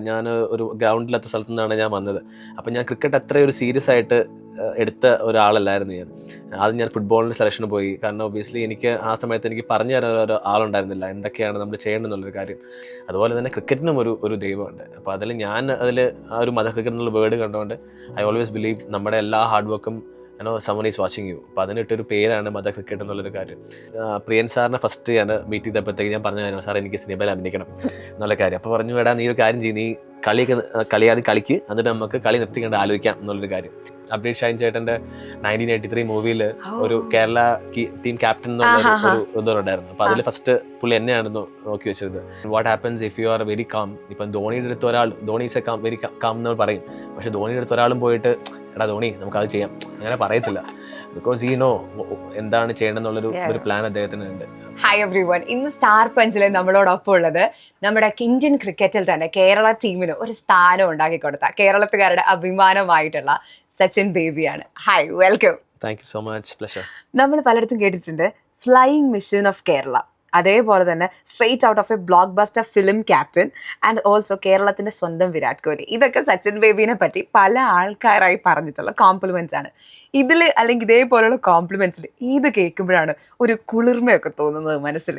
ഞാൻ ഒരു ഗ്രൗണ്ടില്ലാത്ത സ്ഥലത്തു നിന്നാണ് ഞാൻ വന്നത്. അപ്പം ഞാൻ ക്രിക്കറ്റ് അത്രയും ഒരു സീരിയസ് ആയിട്ട് എടുത്ത ഒരാളല്ലായിരുന്നു ഞാൻ. ആദ്യം ഞാൻ ഫുട്ബോളിന് സെലക്ഷന് പോയി. കാരണം ഒബ്വിയസ്ലി എനിക്ക് ആ സമയത്ത് എനിക്ക് പറഞ്ഞു തരാൻ ഒരു ആളുണ്ടായിരുന്നില്ല എന്തൊക്കെയാണ് നമ്മൾ ചെയ്യേണ്ടതെന്നുള്ളൊരു കാര്യം. അതുപോലെ തന്നെ ക്രിക്കറ്റിനും ഒരു ദൈവമുണ്ട്. അപ്പോൾ അതിൽ ആ ഒരു മദർ ക്രിക്കറ്റ് എന്നുള്ള വേർഡ് കണ്ടുകൊണ്ട് ഐ ഓൾവേസ് ബിലീവ് നമ്മുടെ എല്ലാ ഹാർഡ് വർക്കും സമൺ ഈസ് വാച്ചിങ് യു. അപ്പോൾ അതിനിട്ടൊരു പേരാണ് മദർ ക്രിക്കറ്റ് എന്നുള്ളൊരു കാര്യം. പ്രിയൻ സാറിനെ ഫസ്റ്റ് ഞാൻ മീറ്റ് ചെയ്തപ്പോഴത്തേക്ക് ഞാൻ പറഞ്ഞു സാർ എനിക്ക് സിനിമയിൽ അഭിനയിക്കണം എന്നുള്ള കാര്യം. അപ്പോൾ പറഞ്ഞു വേടാ നീ ഒരു കാര്യം ചെയ്യും, നീ കളിയാതെ കളിക്ക്, എന്നിട്ട് നമുക്ക് കളി നിർത്തിക്കണ്ട് ആലോചിക്കാം എന്നുള്ളൊരു കാര്യം. അപ്ഡേറ്റ് ഷൈൻ ചേട്ടൻ്റെ 1983 മൂവിയിൽ ഒരു കേരള ടീം ക്യാപ്റ്റൻ എന്നുള്ള ഒരു ഇതുണ്ടായിരുന്നു. അപ്പോൾ അതിൽ ഫസ്റ്റ് പുള്ളി എന്നെയാണ് നോക്കി വെച്ചത്. What happens if you are very calm. ഇപ്പം ധോണിയുടെ അടുത്ത് ഒരാൾ Dhoni is a very calm എന്ന് പറയും, പക്ഷെ ധോണിയുടെ അടുത്ത് ഒരാളും പോയിട്ട് എടാ ധോണി നമുക്കത് ചെയ്യാം അങ്ങനെ പറയത്തില്ല. ബിക്കോസ് ഈ നോ എന്താണ് ചെയ്യേണ്ടതെന്നുള്ളൊരു പ്ലാൻ അദ്ദേഹത്തിന് ഉണ്ട്. ഹായ് എവ്രി വൺ, ഇന്ന് സ്റ്റാർ പഞ്ചിൽ നമ്മളോടൊപ്പം ഉള്ളത് നമ്മുടെ ഇന്ത്യൻ ക്രിക്കറ്റിൽ തന്നെ കേരള ടീമിന് ഒരു സ്ഥാനം ഉണ്ടാക്കി കൊടുത്ത കേരളത്തുകാരുടെ അഭിമാനമായിട്ടുള്ള സച്ചിൻ ബേബിയാണ്. Hi, welcome. Thank you so much, pleasure. നമ്മൾ പലയിടത്തും കേട്ടിട്ടുണ്ട് ഫ്ലൈയിങ് മിഷൻ ഓഫ് കേരള, അതേപോലെ തന്നെ straight out of a blockbuster film captain and also കേരളത്തിന്റെ സ്വന്തം വിരാട് കോഹ്ലി. ഇതൊക്കെ സച്ചിൻ ബേബിനെ പറ്റി പല ആൾക്കാരായി പറഞ്ഞിട്ടുള്ള കോംപ്ലിമെന്റ്സ് ആണ്. ഇതിൽ അല്ലെങ്കിൽ ഇതേപോലെയുള്ള കോംപ്ലിമെന്റ്സിൽ ഇത് കേൾക്കുമ്പോഴാണ് ഒരു കുളിർമയൊക്കെ തോന്നുന്നത് മനസ്സിൽ.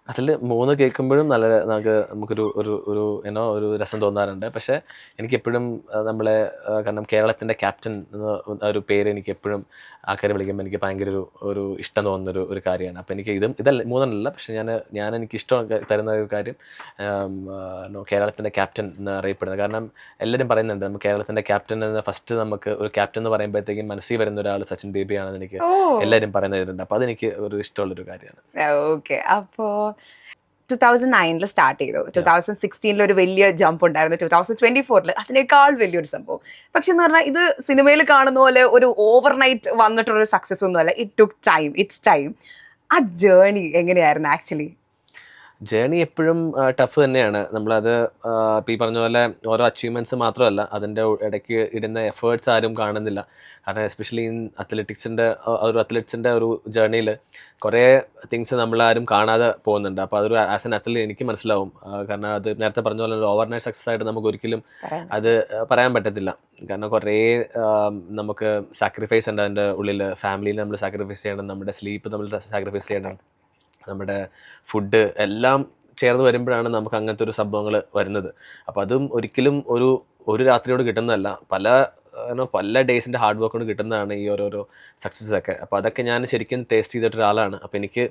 അതിൽ 3 കേൾക്കുമ്പോഴും നമുക്കൊരു ഒരു രസം തോന്നാറുണ്ട്. പക്ഷേ എനിക്കെപ്പോഴും കാരണം കേരളത്തിൻ്റെ ക്യാപ്റ്റൻ എന്ന ഒരു പേര് എനിക്ക് എപ്പോഴും ആൾക്കാരെ വിളിക്കുമ്പോൾ എനിക്ക് ഭയങ്കര ഒരു ഇഷ്ടം തോന്നുന്നൊരു ഒരു കാര്യമാണ്. അപ്പോൾ എനിക്ക് ഇതല്ല 3 പക്ഷേ ഞാൻ എനിക്ക് ഇഷ്ടം തരുന്ന ഒരു കാര്യം കേരളത്തിൻ്റെ ക്യാപ്റ്റൻ എന്ന് അറിയപ്പെടുന്നത്. കാരണം എല്ലാവരും പറയുന്നുണ്ട് നമുക്ക് കേരളത്തിൻ്റെ ക്യാപ്റ്റൻ എന്ന ഫസ്റ്റ് നമുക്ക് ഒരു ക്യാപ്റ്റൻ എന്ന് പറയുമ്പോഴത്തേക്കും മനസ്സിൽ വരുന്ന ഒരാൾ സച്ചിൻ ബേബിയാണെന്ന് എനിക്ക് എല്ലാവരും പറയുന്നുണ്ട്. അപ്പോൾ അതെനിക്ക് ഒരു ഇഷ്ടമുള്ളൊരു കാര്യമാണ്. ഓക്കെ, അപ്പോൾ 2009 സ്റ്റാർട്ട് ചെയ്തു. 2016 ഒരു വലിയ ജമ്പ് ഉണ്ടായിരുന്നു. 2024 അതിനേക്കാൾ വലിയൊരു സംഭവം. പക്ഷെ എന്ന് പറഞ്ഞാൽ ഇത് സിനിമയിൽ കാണുന്ന പോലെ ഒരു ഓവർനൈറ്റ് വന്നിട്ടുള്ളൊരു സക്സസ് ഒന്നുമല്ല. It's time. ആ ജേർണി എങ്ങനെയായിരുന്നു ആക്ച്വലി? ജേണി എപ്പോഴും ടഫ് തന്നെയാണ്. നമ്മളത് ഇപ്പോൾ ഈ പറഞ്ഞ പോലെ ഓരോ അച്ചീവ്മെൻറ്റ്സ് മാത്രമല്ല, അതിൻ്റെ ഇടയ്ക്ക് ഇടുന്ന എഫേർട്സ് ആരും കാണുന്നില്ല. കാരണം എസ്പെഷ്യലി ഇൻ അത്ലറ്റ്സിൻ്റെ ഒരു ജേർണിയിൽ കുറേ തിങ്സ് നമ്മളാരും കാണാതെ പോകുന്നുണ്ട്. അപ്പോൾ അതൊരു ആസ് എൻ അത്ലറ്റ് എനിക്ക് മനസ്സിലാവും. കാരണം അത് നേരത്തെ പറഞ്ഞ പോലെ ഒരു ഓവർനൈറ്റ് സക്സസ് ആയിട്ട് നമുക്ക് ഒരിക്കലും അത് പറയാൻ പറ്റത്തില്ല. കാരണം കുറേ നമുക്ക് സാക്രിഫൈസ് ഉണ്ട് അതിൻ്റെ ഉള്ളിൽ. ഫാമിലിയിൽ നമ്മൾ സാക്രിഫൈസ് ചെയ്യണം, നമ്മുടെ സ്ലീപ്പ് നമ്മൾ സാക്രിഫൈസ് ചെയ്യണം, നമ്മുടെ ഫുഡ് എല്ലാം ചേർന്ന് വരുമ്പോഴാണ് നമുക്ക് അങ്ങനത്തെ ഒരു സംഭവങ്ങൾ വരുന്നത്. അപ്പോൾ അതും ഒരിക്കലും ഒരു രാത്രിയോട് കിട്ടുന്നതല്ല, പല ഡേയ്സിൻ്റെ ഹാർഡ് വർക്ക് കൊണ്ട് കിട്ടുന്നതാണ് ഈ ഓരോരോ സക്സസ് ഒക്കെ. അപ്പോൾ അതൊക്കെ ഞാൻ ശരിക്കും ടേസ്റ്റ് ചെയ്തിട്ടൊരാളാണ്. അപ്പോൾ എനിക്ക്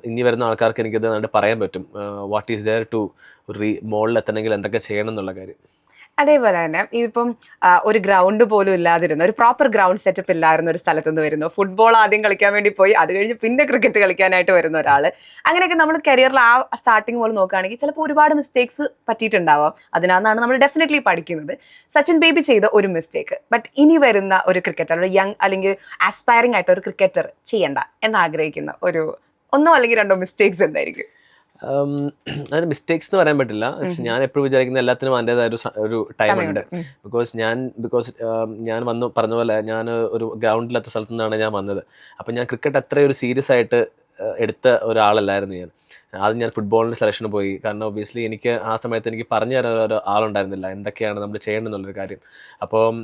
ഇനി വരുന്ന ആൾക്കാർക്ക് എനിക്കത് നന്നായിട്ട് പറയാൻ പറ്റും വാട്ട് ഈസ് ദെയർ ടു മോളിലെത്തണമെങ്കിൽ എന്തൊക്കെ ചെയ്യണം എന്നുള്ള കാര്യം. അതേപോലെ തന്നെ ഇതിപ്പം ഒരു ഗ്രൗണ്ട് പോലും ഇല്ലാതിരുന്ന, ഒരു പ്രോപ്പർ ഗ്രൗണ്ട് സെറ്റപ്പ് ഇല്ലായിരുന്ന ഒരു സ്ഥലത്ത് നിന്ന് വരുന്നു. ഫുട്ബോൾ ആദ്യം കളിക്കാൻ വേണ്ടി പോയി, അത് കഴിഞ്ഞ് പിന്നെ ക്രിക്കറ്റ് കളിക്കാനായിട്ട് വരുന്ന ഒരാൾ. അങ്ങനെയൊക്കെ നമ്മൾ കരിയറിൽ ആ സ്റ്റാർട്ടിങ് പോലെ നോക്കുകയാണെങ്കിൽ ചിലപ്പോൾ ഒരുപാട് മിസ്റ്റേക്സ് പറ്റിയിട്ടുണ്ടാവാം. അതിനാണ് നമ്മൾ ഡെഫിനറ്റ്ലി പഠിക്കുന്നത്. സച്ചിൻ ബേബി ചെയ്ത ഒരു മിസ്റ്റേക്ക് ബട്ട് ഇനി വരുന്ന ഒരു ക്രിക്കറ്റർ, ഒരു യങ് അല്ലെങ്കിൽ ആസ്പയറിംഗ് ആയിട്ട് ഒരു ക്രിക്കറ്റർ ചെയ്യണ്ട എന്നാഗ്രഹിക്കുന്ന ഒരു 1 അല്ലെങ്കിൽ 2 മിസ്റ്റേക്സ് എന്തായിരിക്കും? അതിന് മിസ്റ്റേക്സ് എന്ന് പറയാൻ പറ്റില്ല. പക്ഷെ ഞാൻ എപ്പോഴും വിചാരിക്കുന്ന എല്ലാത്തിനും അതിൻ്റെതായ ഒരു ടൈമുണ്ട്. ബിക്കോസ് ഞാൻ പറഞ്ഞ പോലെ ഞാൻ ഒരു ഗ്രൗണ്ടില്ലാത്ത സ്ഥലത്തു നിന്നാണ് ഞാൻ വന്നത്. അപ്പം ഞാൻ ക്രിക്കറ്റ് അത്രയും ഒരു സീരിയസ് ആയിട്ട് എടുത്ത ഒരാളല്ലായിരുന്നു ഞാൻ. ആദ്യം ഞാൻ ഫുട്ബോളിന് സെലക്ഷന് പോയി. കാരണം ഒബ്വിയസ്ലി എനിക്ക് ആ സമയത്ത് എനിക്ക് പറഞ്ഞു തരാൻ ഒരു ആളുണ്ടായിരുന്നില്ല എന്തൊക്കെയാണ് നമ്മൾ ചെയ്യേണ്ടതെന്നുള്ളൊരു കാര്യം. അപ്പം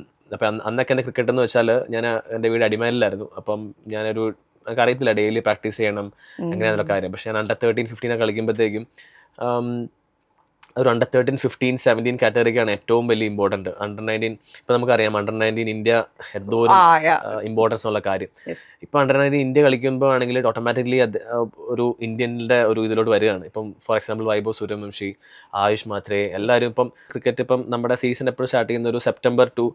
അന്നൊക്കെ എൻ്റെ ക്രിക്കറ്റ് എന്ന് വെച്ചാൽ എൻ്റെ വീട് അടിമാലിലായിരുന്നു. അപ്പം എനിക്ക് അറിയത്തില്ല ഡെയിലി പ്രാക്ടീസ് ചെയ്യണം അങ്ങനെയുള്ള കാര്യം. പക്ഷെ ഞാൻ അണ്ടർ 13, 15 കളിക്കുമ്പോഴത്തേക്കും ഒരു അണ്ടർ 13, 15, 17 കാറ്റഗറിക്കാണ് ഏറ്റവും വലിയ ഇമ്പോർട്ടൻറ്റ്. അണ്ടർ 19 ഇപ്പോൾ നമുക്കറിയാം അണ്ടർ 19 ഇന്ത്യ എന്തോരം ഇമ്പോർട്ടൻസ് ഉള്ള കാര്യം. ഇപ്പോൾ അണ്ടർ 19 ഇന്ത്യ കളിക്കുമ്പോൾ ആണെങ്കിൽ ഓട്ടോമാറ്റിക്കലി ഒരു ഇന്ത്യൻ്റെ ഒരു ഇതിലോട്ട് വരികയാണ്. ഇപ്പം ഫോർ എക്സാമ്പിൾ വൈഭവ് സൂര്യവംശി, ആയുഷ് മാത്രേ, എല്ലാവരും ഇപ്പം ക്രിക്കറ്റ് ഇപ്പം നമ്മുടെ സീസൺ എപ്പോഴും സ്റ്റാർട്ട് ചെയ്യുന്ന ഒരു സെപ്റ്റംബർ ടു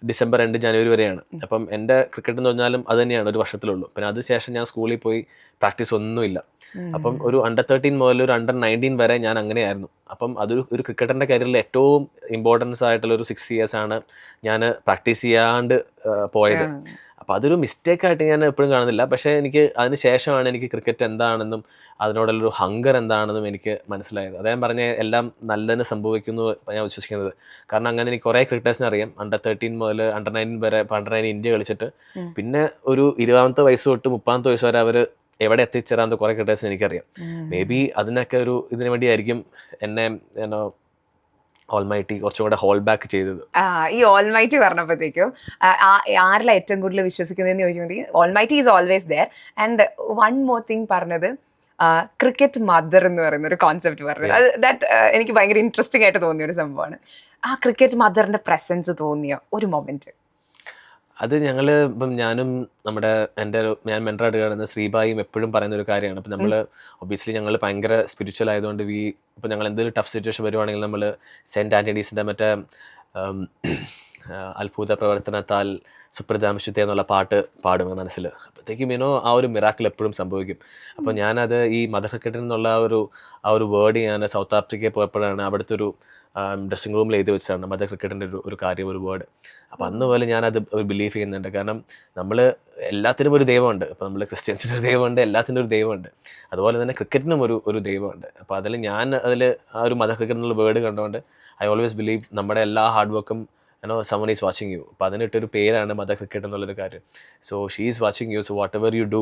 ഡിസംബർ 2 ജനുവരി വരെയാണ്. അപ്പം എൻ്റെ ക്രിക്കറ്റ് എന്ന് പറഞ്ഞാലും അത് തന്നെയാണ് ഒരു വർഷത്തിലുള്ളൂ. പിന്നെ അതിനുശേഷം ഞാൻ സ്കൂളിൽ പോയി പ്രാക്ടീസ് ഒന്നുമില്ല. അപ്പം ഒരു അണ്ടർ 13 മുതൽ ഒരു അണ്ടർ 19 വരെ ഞാൻ അങ്ങനെയായിരുന്നു. അപ്പം ഒരു ക്രിക്കറ്ററിൻ്റെ കരിയറിൽ ഏറ്റവും ഇമ്പോർട്ടൻസ് ആയിട്ടുള്ള ഒരു 6 years ആണ് ഞാൻ പ്രാക്ടീസ് ചെയ്യാണ്ട് പോയത്. അപ്പോൾ അതൊരു മിസ്റ്റേക്കായിട്ട് ഞാൻ എപ്പോഴും കാണുന്നില്ല. പക്ഷേ അതിന് ശേഷമാണ് എനിക്ക് ക്രിക്കറ്റ് എന്താണെന്നും അതിനോടുള്ളൊരു ഹങ്കർ എന്താണെന്നും എനിക്ക് മനസ്സിലായത്. അദ്ദേഹം പറഞ്ഞ എല്ലാം നല്ലതിന് സംഭവിക്കുന്നു ഞാൻ വിശ്വസിക്കുന്നത്. കാരണം അങ്ങനെ എനിക്ക് കുറേ ക്രിക്കറ്റേഴ്സിനെ അറിയാം അണ്ടർ 13 മുതൽ അണ്ടർ 19 വരെ. ഇപ്പോൾ അണ്ടർ 19 ഇന്ത്യ കളിച്ചിട്ട് പിന്നെ ഒരു 20ാമത്തെ വയസ്സ് തൊട്ട് 30ാമത്തെ വയസ്സ് വരെ അവർ എവിടെ എത്തിച്ചേരാത്ത കുറേ ക്രിക്കറ്റേഴ്സിന് എനിക്കറിയാം. മേ ബി അതിനൊക്കെ ഇതിനു വേണ്ടിയായിരിക്കും എന്നെ ഓൾമൈറ്റി കുറച്ചും കൂടെ ഹോൾ ബാക്ക് ചെയ്തത്. ഈ ഓൾമൈറ്റി പറഞ്ഞപ്പോഴത്തേക്കും ആരിലാ ഏറ്റവും കൂടുതൽ വിശ്വസിക്കുന്നതെന്ന് ചോദിച്ചിട്ടുണ്ടെങ്കിൽ almighty is always there. And one more thing പറഞ്ഞത് ക്രിക്കറ്റ് മദർ എന്ന് പറയുന്ന ഒരു കോൺസെപ്റ്റ് പറഞ്ഞത്, അത് ദാറ്റ് എനിക്ക് ഭയങ്കര ഇൻട്രസ്റ്റിംഗ് ആയിട്ട് തോന്നിയ ഒരു സംഭവമാണ്. ആ ക്രിക്കറ്റ് മദറിന്റെ പ്രസൻസ് തോന്നിയ ഒരു മൊമെന്റ്. അത് ഇപ്പം ഞാനും ഞാൻ മെൻറ്ററായിട്ട് കാണുന്ന ശ്രീബായും എപ്പോഴും പറയുന്ന ഒരു കാര്യമാണ്. അപ്പം നമ്മൾ ഒബ്വിയസ്ലി ഞങ്ങൾ ഭയങ്കര സ്പിരിച്വൽ ആയതുകൊണ്ട് ഇപ്പം ഞങ്ങൾ എന്തൊരു ടഫ് സിറ്റുവേഷൻ വരുവാണെങ്കിൽ നമ്മൾ സെൻറ്റ് ആൻ്റണീസിൻ്റെ മറ്റേ അത്ഭുത പ്രവർത്തനത്താൽ സുപ്രധാംശുദ്ധ എന്നുള്ള പാട്ട് പാടും മനസ്സിൽ. അപ്പോഴത്തേക്കും ആ ഒരു മിറാക്കിൾ എപ്പോഴും സംഭവിക്കും. അപ്പോൾ ഞാനത് ഈ മദർ ക്രിക്കറ്റിൽ നിന്നുള്ള ആ ഒരു വേർഡ് ഞാൻ സൗത്ത് ആഫ്രിക്കയിൽ പോയപ്പോഴാണ് അവിടുത്തെ ഒരു ഡ്രസ്സിംഗ് റൂമിൽ എഴുതി വെച്ചാണ് മദർ ക്രിക്കറ്റിൻ്റെ ഒരു കാര്യം, ഒരു വേർഡ്. അപ്പോൾ അന്ന് പോലെ ഞാനത് ബിലീവ് ചെയ്യുന്നുണ്ട്. കാരണം നമ്മൾ എല്ലാത്തിനും ഒരു ദൈവമുണ്ട്. അപ്പോൾ നമ്മൾ ക്രിസ്ത്യൻസിന് ഒരു ദൈവമുണ്ട്, എല്ലാത്തിനും ഒരു ദൈവമുണ്ട്. അതുപോലെ തന്നെ ക്രിക്കറ്റിനും ഒരു ദൈവമുണ്ട്. അപ്പോൾ അതിൽ ആ ഒരു മദർ ക്രിക്കറ്റ് എന്നുള്ള വേർഡ് കണ്ടുകൊണ്ട് ഐ ഓൾവേസ് ബിലീവ് നമ്മുടെ എല്ലാ ഹാർഡ് വർക്കും someone is watching you. അപ്പോൾ അതിനിട്ടൊരു പേരാണ് മദർ ക്രിക്കറ്റ് എന്നുള്ളൊരു കാര്യം. So she is watching U, so what ever you do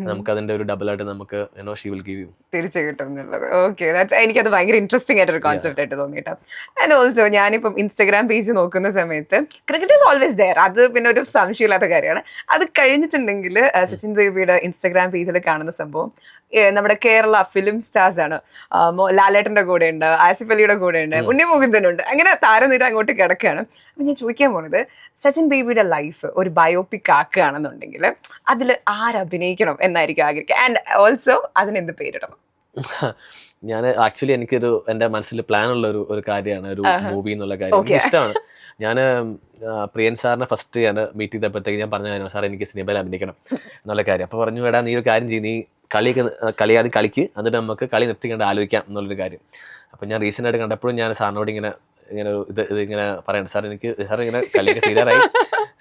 നമുക്ക് അതിൻ്റെ ഒരു ഡബിൾ ആയിട്ട് നമുക്ക് ഷീ വിൽ ഗിവ് യു. തീർച്ചയായിട്ടും എന്നുള്ളത് ഓക്കെ. എനിക്കത് ഭയങ്കര ഇൻട്രസ്റ്റിംഗ് ആയിട്ടൊരു കോൺസെപ്റ്റ് ആയിട്ട് തോന്നിയിട്ടോ. ആൻഡ് ഓൾസോ ഞാനിപ്പം ഇൻസ്റ്റാഗ്രാം പേജ് നോക്കുന്ന സമയത്ത് ക്രിക്കറ്റ് ഈസ് ഓൾവേസ് ദെയർ, അത് പിന്നെ ഒരു സംശയമില്ലാത്ത കാര്യമാണ്. അത് കഴിഞ്ഞിട്ടുണ്ടെങ്കിൽ സച്ചിൻ ബേബിയുടെ ഇൻസ്റ്റാഗ്രാം പേജിൽ കാണുന്ന സംഭവം നമ്മുടെ കേരള ഫിലിം സ്റ്റാർസ് ആണ്. ലാലേട്ടന്റെ കൂടെ ഉണ്ട്, ആസിഫ് അലിയുടെ കൂടെ ഉണ്ട്, ഉണ്ണി മുകുന്ദനുണ്ട്, അങ്ങനെ താരനിര അങ്ങോട്ട് കിടക്കുകയാണ്. അപ്പം ഞാൻ ചോദിക്കാൻ പോണത്, സച്ചിൻ ബേബിയുടെ ലൈഫ് ഒരു ബയോപിക് ആക്കുകയാണെന്നുണ്ടെങ്കിൽ അതിൽ ആരഭിനയിക്കണം എന്നായിരിക്കും ആഗ്രഹിക്കുക? ആൻഡ് ഓൾസോ അതിനെന്ത് പേരിടണം? ഞാൻ ആക്ച്വലി എൻ്റെ മനസ്സിൽ പ്ലാൻ ഉള്ള ഒരു കാര്യമാണ് ഒരു മൂവി എന്നുള്ള കാര്യം. എനിക്ക് ഇഷ്ടമാണ്. ഞാൻ പ്രിയൻ സാറിനെ ഫസ്റ്റ് ഞാൻ മീറ്റ് ചെയ്തപ്പോഴത്തേക്ക് ഞാൻ പറഞ്ഞു, സാർ എനിക്ക് സിനിമയിൽ അഭിനയിക്കണം എന്നുള്ള കാര്യം. അപ്പോൾ പറഞ്ഞു, എടാ നീ ഒരു കാര്യം ചെയ്യും, നീ കളിയാതെ കളിക്ക്, എന്നിട്ട് നമുക്ക് കളി നിർത്തിക്കൊണ്ട് ആലോചിക്കാം എന്നുള്ളൊരു കാര്യം. അപ്പം ഞാൻ റീസെൻ്റ് ആയിട്ട് കണ്ടപ്പോഴും ഞാൻ സാറിനോട് ഇങ്ങനെ ഇങ്ങനെ പറയണം, സാർ ഇങ്ങനെ കളിയൊക്കെ തീരാറായി,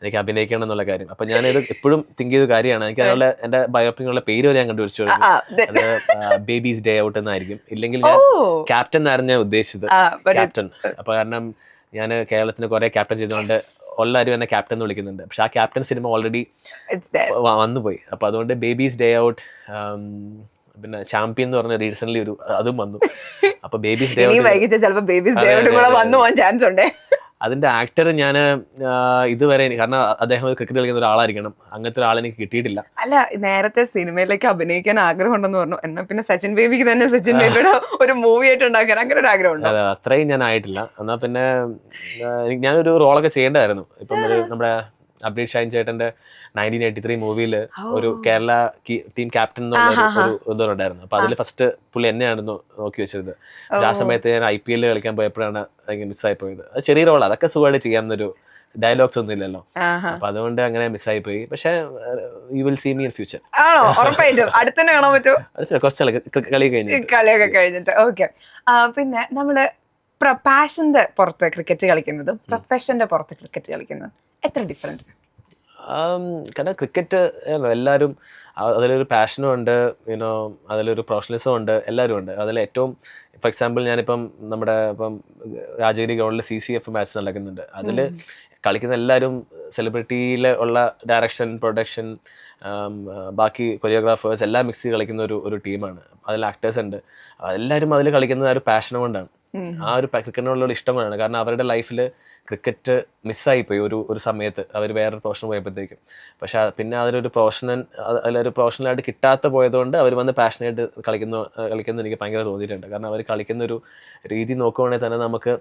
എനിക്ക് അഭിനയിക്കണം എന്നുള്ള കാര്യം. അപ്പം ഞാനിത് എപ്പോഴും തിങ്ക് ചെയ്ത കാര്യമാണ്. എനിക്ക് അതിനുള്ള എൻ്റെ ബയോപിക്കുള്ള പേര് വരെ ഞാൻ കണ്ടുപിടിച്ചു. അത് ബേബീസ് ഡേ ഔട്ട് എന്നായിരിക്കും, ഇല്ലെങ്കിൽ ഞാൻ ക്യാപ്റ്റൻ എന്നായിരുന്നു ഞാൻ ഉദ്ദേശിച്ചത്, ക്യാപ്റ്റൻ. അപ്പോൾ കാരണം ഞാൻ കേരളത്തിന് കുറെ ക്യാപ്റ്റൻ ചെയ്തുകൊണ്ട് എല്ലാവരും എന്നെ ക്യാപ്റ്റൻ എന്ന് വിളിക്കുന്നുണ്ട്. പക്ഷെ ആ ക്യാപ്റ്റൻ സിനിമ ഓൾറെഡി വന്നുപോയി. അപ്പോൾ അതുകൊണ്ട് ബേബീസ് ഡേ ഔട്ട്, പിന്നെ ചാമ്പ്യൻ എന്ന് പറഞ്ഞ റീസെന്റ് അതും വന്നു. അപ്പൊ ബേബീസ് ഡേ ഔട്ട് അതിന്റെ ആക്ടർ ഞാൻ ഇതുവരെ, കാരണം അദ്ദേഹം ക്രിക്കറ്റ് കളിക്കുന്ന ഒരാളായിരിക്കണം, അങ്ങനത്തെ ഒരാളെ എനിക്ക് കിട്ടിയിട്ടില്ല. അല്ല, നേരത്തെ സിനിമയിലേക്ക് അഭിനയിക്കാൻ ആഗ്രഹം ഉണ്ടെന്ന് പറഞ്ഞു, എന്നാ പിന്നെ സച്ചിൻ ബേബിക്ക് തന്നെ സച്ചിൻ ബേബിയുടെ ഒരു മൂവി ആയിട്ട് ഉണ്ടാക്കാൻ അങ്ങനെ ഒരു ആഗ്രഹം ഉണ്ട്? അതെ, അത്രയും ഞാൻ ആയിട്ടില്ല. എന്നാ പിന്നെ ഞാനൊരു റോളൊക്കെ ചെയ്യേണ്ടതായിരുന്നു. ഇപ്പം നമ്മുടെ അപ്ഡേറ്റ് ഷൈൻ ചേട്ടന്റെ 1983 മൂവിയിൽ ഒരു കേരള ടീം ക്യാപ്റ്റൻ എന്നുള്ള ഒരു ഇതുണ്ടായിരുന്നു. അപ്പൊ അതിൽ ഫസ്റ്റ് പുള്ളി എന്നെയാണ് നോക്കി വെച്ചിരുന്നത്. ആ സമയത്ത് ഞാൻ IPL കളിക്കാൻ പോയപ്പോഴാണ് മിസ്സായി പോയത്. അത് ചെറിയ റോളാണ്, അതൊക്കെ സുഖമായിട്ട് ചെയ്യാവുന്നൊരു ഡയലോഗ്സ് ഒന്നും ഇല്ലല്ലോ. അപ്പൊ അതുകൊണ്ട് അങ്ങനെ മിസ്സായി പോയി. പക്ഷെ you will see me in future. ആണോ? ഉറപ്പായിട്ടും അടുത്തന്നെ കാണാൻ പറ്റുമോ? കുറച്ച് കളിയൊക്കെ കഴിഞ്ഞിട്ട്. ഓക്കെ. പിന്നെ നമ്മള് പാഷന്റെ പുറത്ത് ക്രിക്കറ്റ് കളിക്കുന്നതും പ്രൊഫഷന്റെ പുറത്ത് ക്രിക്കറ്റ് കളിക്കുന്നതും എത്ര ഡിഫറൻറ്റ്? കാരണം ക്രിക്കറ്റ് എല്ലാവരും അതിലൊരു പാഷനും ഉണ്ട്, അതിലൊരു പ്രൊഫഷണലിസം ഉണ്ട്, എല്ലാവരും ഉണ്ട്. അതിൽ ഏറ്റവും ഫോർ എക്സാമ്പിൾ ഞാനിപ്പം ഇപ്പം രാജഗിരി ഗ്രൗണ്ടിൽ CCF മാച്ച് നടക്കുന്നുണ്ട്. അതിൽ കളിക്കുന്ന എല്ലാവരും സെലിബ്രിറ്റിയിൽ ഉള്ള ഡയറക്ഷൻ, പ്രൊഡക്ഷൻ, ബാക്കി കൊറിയോഗ്രാഫേഴ്സ് എല്ലാം മിക്സ് ചെയ്ത് കളിക്കുന്ന ഒരു ടീമാണ്. അതിൽ ആക്ടേഴ്സ് ഉണ്ട്. എല്ലാവരും അതിൽ കളിക്കുന്നത് ആ ഒരു പാഷനും കൊണ്ടാണ്, ആ ഒരു ക്രിക്കറ്റിനോടുള്ള ഇഷ്ടം കൊണ്ടാണ്. കാരണം അവരുടെ ലൈഫിൽ ക്രിക്കറ്റ് മിസ്സായിപ്പോയി ഒരു സമയത്ത്, അവർ വേറൊരു പ്രൊഫഷൻ പോയപ്പോഴത്തേക്കും. പക്ഷെ പിന്നെ അതിലൊരു പ്രൊഫഷണലായിട്ട് കിട്ടാത്ത പോയതുകൊണ്ട് അവർ വന്ന് പാഷനായിട്ട് കളിക്കുന്നത് എനിക്ക് ഭയങ്കര തോന്നിയിട്ടുണ്ട്. കാരണം അവർ കളിക്കുന്ന ഒരു രീതി നോക്കുവാണെങ്കിൽ തന്നെ നമുക്ക്,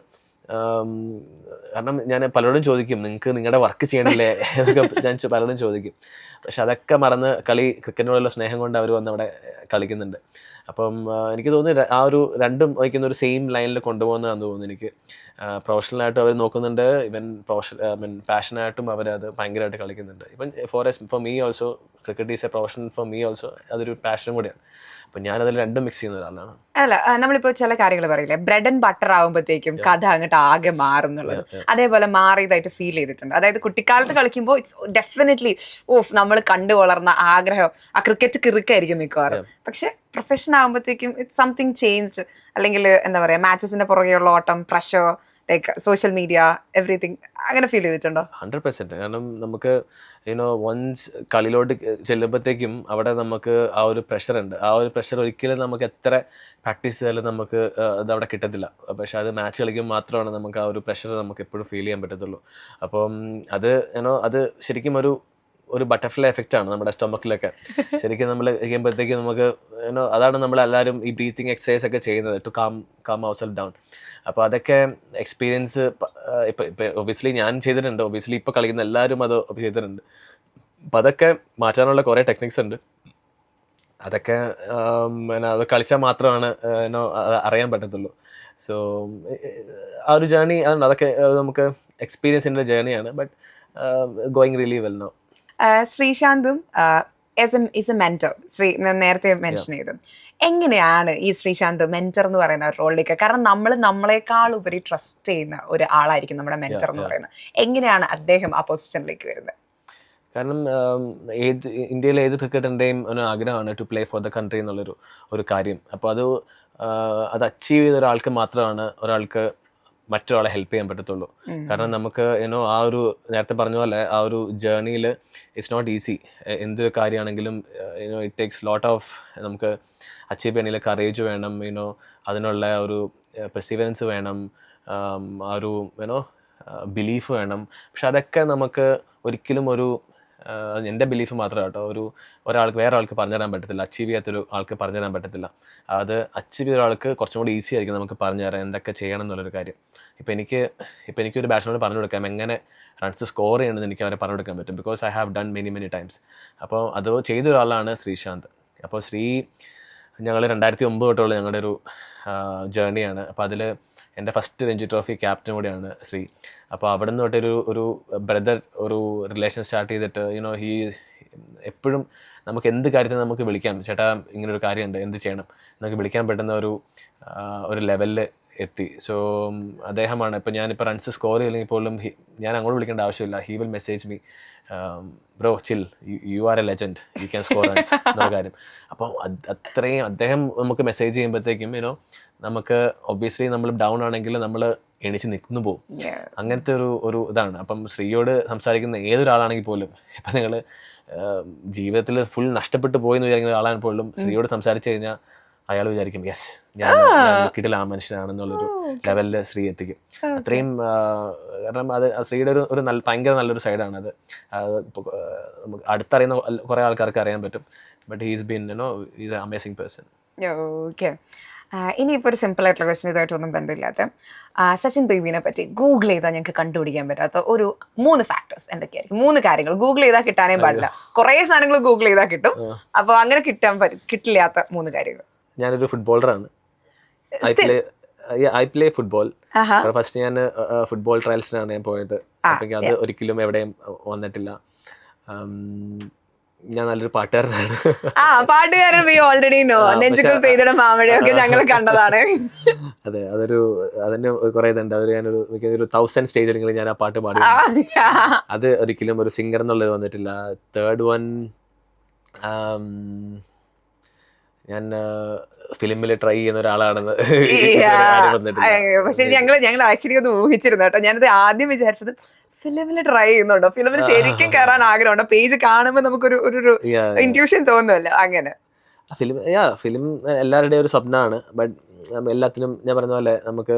കാരണം ഞാൻ പലരോടും ചോദിക്കും, നിങ്ങൾക്ക് നിങ്ങളുടെ വർക്ക് ചെയ്യണില്ലേ എന്നൊക്കെ ഞാൻ പലരോടും ചോദിക്കും. പക്ഷെ അതൊക്കെ മറന്ന് ക്രിക്കറ്റിനോടുള്ള സ്നേഹം കൊണ്ട് അവർ വന്ന് അവിടെ കളിക്കുന്നുണ്ട്. അപ്പം എനിക്ക് തോന്നുന്നു ആ ഒരു രണ്ടും വഹിക്കുന്ന ഒരു സെയിം ലൈനിൽ കൊണ്ടുപോകുന്നതാണെന്ന് തോന്നുന്നു എനിക്ക്. പ്രൊഫഷണലായിട്ടും അവർ നോക്കുന്നുണ്ട്, പാഷനായിട്ടും അവരത് ഭയങ്കരമായിട്ട് കളിക്കുന്നുണ്ട്. For me also cricket is A profession, for me also അതൊരു പാഷനും കൂടിയാണ്. അപ്പം ഞാനതിൽ രണ്ടും മിക്സ് ചെയ്യുന്ന ഒരാളാണ്. അല്ല, നമ്മളിപ്പോ ചില കാര്യങ്ങൾ പറയില്ലേ, ബ്രെഡ് ആൻഡ് ബട്ടർ ആകുമ്പോഴത്തേക്കും കഥ അങ്ങോട്ട് ആകെ മാറും എന്നുള്ളത്, അതേപോലെ മാറിയതായിട്ട് ഫീൽ ചെയ്തിട്ടുണ്ട്. അതായത് കുട്ടിക്കാലത്ത് കളിക്കുമ്പോൾ ഇറ്റ്സ് ഡെഫിനറ്റ്ലി നമ്മൾ കണ്ടു വളർന്ന ആഗ്രഹം ആ ക്രിക്കറ്റ് കിറുക്കായിരിക്കും മിക്കവാറും. പക്ഷെ പ്രൊഫഷൻ ആകുമ്പോഴത്തേക്കും ഇറ്റ്സ് സംതിങ് ചേഞ്ച്ഡ്, അല്ലെങ്കിൽ എന്താ പറയാ, മാച്ചസിന്റെ പുറകെയുള്ള ഓട്ടം, pressure, like social media everything അങ്ങനെ ഫീൽ ചെയ്തിട്ടുണ്ടോ? 100%. കാരണം നമുക്ക് വൺസ് കളിയിലോട്ട് ചെല്ലുമ്പോഴത്തേക്കും അവിടെ നമുക്ക് ആ ഒരു പ്രഷർ ഉണ്ട്. ആ ഒരു പ്രഷർ ഒരിക്കലും നമുക്ക് എത്ര പ്രാക്ടീസ് ചെയ്താലും നമുക്ക് അത് അവിടെ കിട്ടത്തില്ല. പക്ഷെ അത് മാച്ച് കളിക്കുമ്പോൾ മാത്രമാണ് നമുക്ക് ആ ഒരു പ്രഷർ നമുക്ക് എപ്പോഴും ഫീൽ ചെയ്യാൻ പറ്റത്തുള്ളൂ. അപ്പം അത് അത് ശരിക്കും ഒരു ബട്ടർഫ്ലൈ എഫക്റ്റ് ആണ് നമ്മുടെ സ്റ്റൊമക്കിലൊക്കെ. ശരിക്കും നമ്മൾ ചെയ്യുമ്പോഴത്തേക്കും നമുക്ക് അതാണ് നമ്മളെല്ലാവരും ഈ ബ്രീത്തിങ് എക്സസൈസ് ഒക്കെ ചെയ്യുന്നത്, to calm our self down. അപ്പോൾ അതൊക്കെ എക്സ്പീരിയൻസ് ഇപ്പം ഒബിയസ്ലി ഞാൻ ചെയ്തിട്ടുണ്ട്, ഒബിയസ്ലി ഇപ്പോൾ കളിക്കുന്ന എല്ലാവരും അത് ചെയ്തിട്ടുണ്ട്. അപ്പം അതൊക്കെ മാറ്റാനുള്ള കുറേ ടെക്നിക്സ് ഉണ്ട്. അതൊക്കെ അത് കളിച്ചാൽ മാത്രമാണ് അറിയാൻ പറ്റത്തുള്ളൂ. സോ ആ ഒരു ജേർണി അതൊക്കെ നമുക്ക് എക്സ്പീരിയൻസിൻ്റെ ജേർണിയാണ്. But going really well no. ശ്രീശാന്തും ഇസ് എ മെന്റർ, നേരത്തെ മെൻഷൻ ചെയ്തു. എങ്ങനെയാണ് ഈ ശ്രീശാന്ത് മെന്റർ എന്ന് പറയുന്ന ഒരു റോളിലേക്ക്? കാരണം നമ്മളെക്കാൾ ഉപരി ട്രസ്റ്റ് ചെയ്യുന്ന ഒരു ആളായിരിക്കും നമ്മുടെ മെന്റർ എന്ന് പറയുന്നത്. എങ്ങനെയാണ് അദ്ദേഹം ആ പൊസിഷനിലേക്ക് വരുന്നത്? കാരണം ഇന്ത്യയിലെ ഏത് ക്രിക്കറ്ററിൻ്റെയും ഒരു ആഗ്രഹമാണ് to play for the country എന്നുള്ളൊരു കാര്യം. അപ്പോൾ അത് അച്ചീവ് ചെയ്ത ഒരാൾക്ക് മാത്രമാണ് ഒരാൾക്ക് മറ്റൊരാളെ ഹെൽപ്പ് ചെയ്യാൻ പറ്റത്തുള്ളൂ. കാരണം നമുക്ക് ആ ഒരു നേരത്തെ പറഞ്ഞ പോലെ ആ ഒരു ജേർണിയിൽ ഇറ്റ്സ് നോട്ട് ഈസി. എന്തൊരു കാര്യമാണെങ്കിലും ഇറ്റ് ടേക്സ് ലോട്ട് ഓഫ് നമുക്ക് അച്ചീവ് ചെയ്യണമെങ്കിൽ കറേജ് വേണം, അതിനുള്ള ഒരു പെർസിവറൻസ് വേണം, ആ ഒരു ബിലീഫ് വേണം. പക്ഷെ അതൊക്കെ നമുക്ക് ഒരിക്കലും എൻ്റെ ബിലീഫ് മാത്രമാണ് കേട്ടോ, വേറെ ആൾക്ക് പറഞ്ഞുതരാൻ പറ്റത്തില്ല. അച്ചീവ് ചെയ്യാത്തൊരു ആൾക്ക് പറഞ്ഞുതരാൻ പറ്റത്തില്ല. അത് അച്ചീവ് ചെയ്ത ഒരാൾക്ക് കുറച്ചും കൂടി ഈസി ആയിരിക്കും നമുക്ക് പറഞ്ഞുതരാൻ എന്തൊക്കെ ചെയ്യണം എന്നുള്ളൊരു കാര്യം. ഇപ്പം എനിക്കൊരു ബാറ്റ്സ്മാനോട് പറഞ്ഞു കൊടുക്കാം എങ്ങനെ റൺസ് സ്കോർ ചെയ്യണമെന്ന് എനിക്ക് അവരെ പറഞ്ഞു കൊടുക്കാൻ പറ്റും. Because I have done many times. അപ്പോൾ അത് ചെയ്ത ഒരാളാണ് ശ്രീശാന്ത്. അപ്പോൾ ഞങ്ങൾ 2009 തൊട്ടുള്ള ഞങ്ങളുടെ ഒരു ജേർണിയാണ്. അപ്പോൾ അതിൽ എൻ്റെ ഫസ്റ്റ് രഞ്ജി ട്രോഫി ക്യാപ്റ്റൻ കൂടിയാണ് ശ്രീ. അപ്പോൾ അവിടെ നിന്ന് തൊട്ടൊരു ഒരു ബ്രദർ ഒരു റിലേഷൻ സ്റ്റാർട്ട് ചെയ്തിട്ട് ഹീ എപ്പോഴും നമുക്ക് എന്ത് കാര്യത്തിന് നമുക്ക് വിളിക്കാം, ചേട്ടാ ഇങ്ങനൊരു കാര്യമുണ്ട് എന്ത് ചെയ്യണം നമുക്ക് വിളിക്കാൻ പറ്റുന്ന ഒരു ലെവലിൽ എത്തി. സോ അദ്ദേഹമാണ്. ഇപ്പോൾ ഞാനിപ്പോൾ റൺസ് സ്കോർ ചെയ്തില്ലെങ്കിൽ പോലും ഞാൻ അങ്ങോട്ട് വിളിക്കേണ്ട ആവശ്യമില്ല. He will message me, bro chill, you are A legend, you can score runs എന്നുള്ള കാര്യം. അപ്പോൾ അത്രയും അദ്ദേഹം നമുക്ക് മെസ്സേജ് ചെയ്യുമ്പോഴത്തേക്കും നമുക്ക് ഒബ്വിയസ്ലി നമ്മൾ ഡൗൺ ആണെങ്കിൽ നമ്മൾ എണീച്ച് നിൽക്കുന്നു പോകും. അങ്ങനത്തെ ഒരു ഇതാണ്. അപ്പം ശ്രീയോട് സംസാരിക്കുന്ന ഏതൊരാളാണെങ്കിൽ പോലും, ഇപ്പം നിങ്ങൾ ജീവിതത്തിൽ ഫുൾ നഷ്ടപ്പെട്ടു പോയെന്ന് വിചാരിക്കുന്ന ഒരാളാണെങ്കിൽ പോലും ശ്രീയോട് സംസാരിച്ച് കഴിഞ്ഞാൽ അയാൾ വിചാരിക്കും യെസ് ഞാൻ കിട്ടില്ല ആ മനുഷ്യനാണെന്നുള്ളൊരു ലെവലിൽ ശ്രീ എത്തിക്കും. അത്രയും കാരണം അത് ശ്രീയുടെ ഒരു ഭയങ്കര നല്ലൊരു സൈഡാണ് അത്. നമുക്ക് അടുത്തറിയുന്ന കുറേ ആൾക്കാർക്ക് അറിയാൻ പറ്റും. But he's been is A amazing person. Okay, ഇനിയിപ്പോൾ ഒരു സിമ്പിൾ ആയിട്ടുള്ള ക്വസ്റ്റൻ, ഇതായിട്ടൊന്നും ബന്ധമില്ലാത്ത സച്ചിൻ ബേബിനെ പറ്റി ഗൂഗിൾ ചെയ്താൽ ഞങ്ങൾക്ക് കണ്ടുപിടിക്കാൻ പറ്റാത്ത ഒരു 3 ഫാക്ടേഴ്സ് എന്തൊക്കെയായിരിക്കും? 3 കാര്യങ്ങൾ ഗൂഗിൾ ചെയ്താൽ കിട്ടാനേ പാടില്ല. കുറേ സാധനങ്ങൾ ഗൂഗിൾ ചെയ്താൽ കിട്ടും, അപ്പോൾ അങ്ങനെ കിട്ടില്ലാത്ത 3 കാര്യങ്ങൾ. ഞാനൊരു ഫുട്ബോളറാണ്. I play football. ഫസ്റ്റ് ഞാൻ ഫുട്ബോൾ ട്രയൽസിനാണ് ഞാൻ പോയത്. അപ്പം അത് ഒരിക്കലും എവിടെയും വന്നിട്ടില്ല. ഞാൻ നല്ലൊരു പാട്ടുകാരനാണ്. പാട്ടുകാരൻ ഞങ്ങൾ കണ്ടതാണ്. അതെ, അതിന് കുറെ ഇതുണ്ട്. ഞാനൊരു 1000 സ്റ്റേജിലെങ്കിലും ഞാൻ ആ പാട്ട് പാടി. അത് ഒരിക്കലും ഒരു സിംഗർ എന്നുള്ളത് വന്നിട്ടില്ല. തേർഡ് വൺ, ഞാൻ ഫിലിമിൽ ട്രൈ ചെയ്യുന്ന ഒരാളാണെന്ന് പക്ഷെ ഞങ്ങൾ ആക്ച്വലി ഒന്ന് ഊഹിച്ചിരുന്നു കേട്ടോ. ഞാനത് ആദ്യം വിചാരിച്ചത് ഫിലിമിൽ ട്രൈ ചെയ്യുന്നുണ്ടോ, ഫിലിമിൽ ശരിക്കും കയറാൻ ആഗ്രഹമുണ്ടോ, പേജ് കാണുമ്പോൾ നമുക്കൊരു ഇൻറ്റ്യൂഷൻ തോന്നുമല്ലോ അങ്ങനെ. ഫിലിം എല്ലാവരുടെയും ഒരു സ്വപ്നമാണ്. ബട്ട് എല്ലാത്തിനും ഞാൻ പറഞ്ഞ പോലെ നമുക്ക്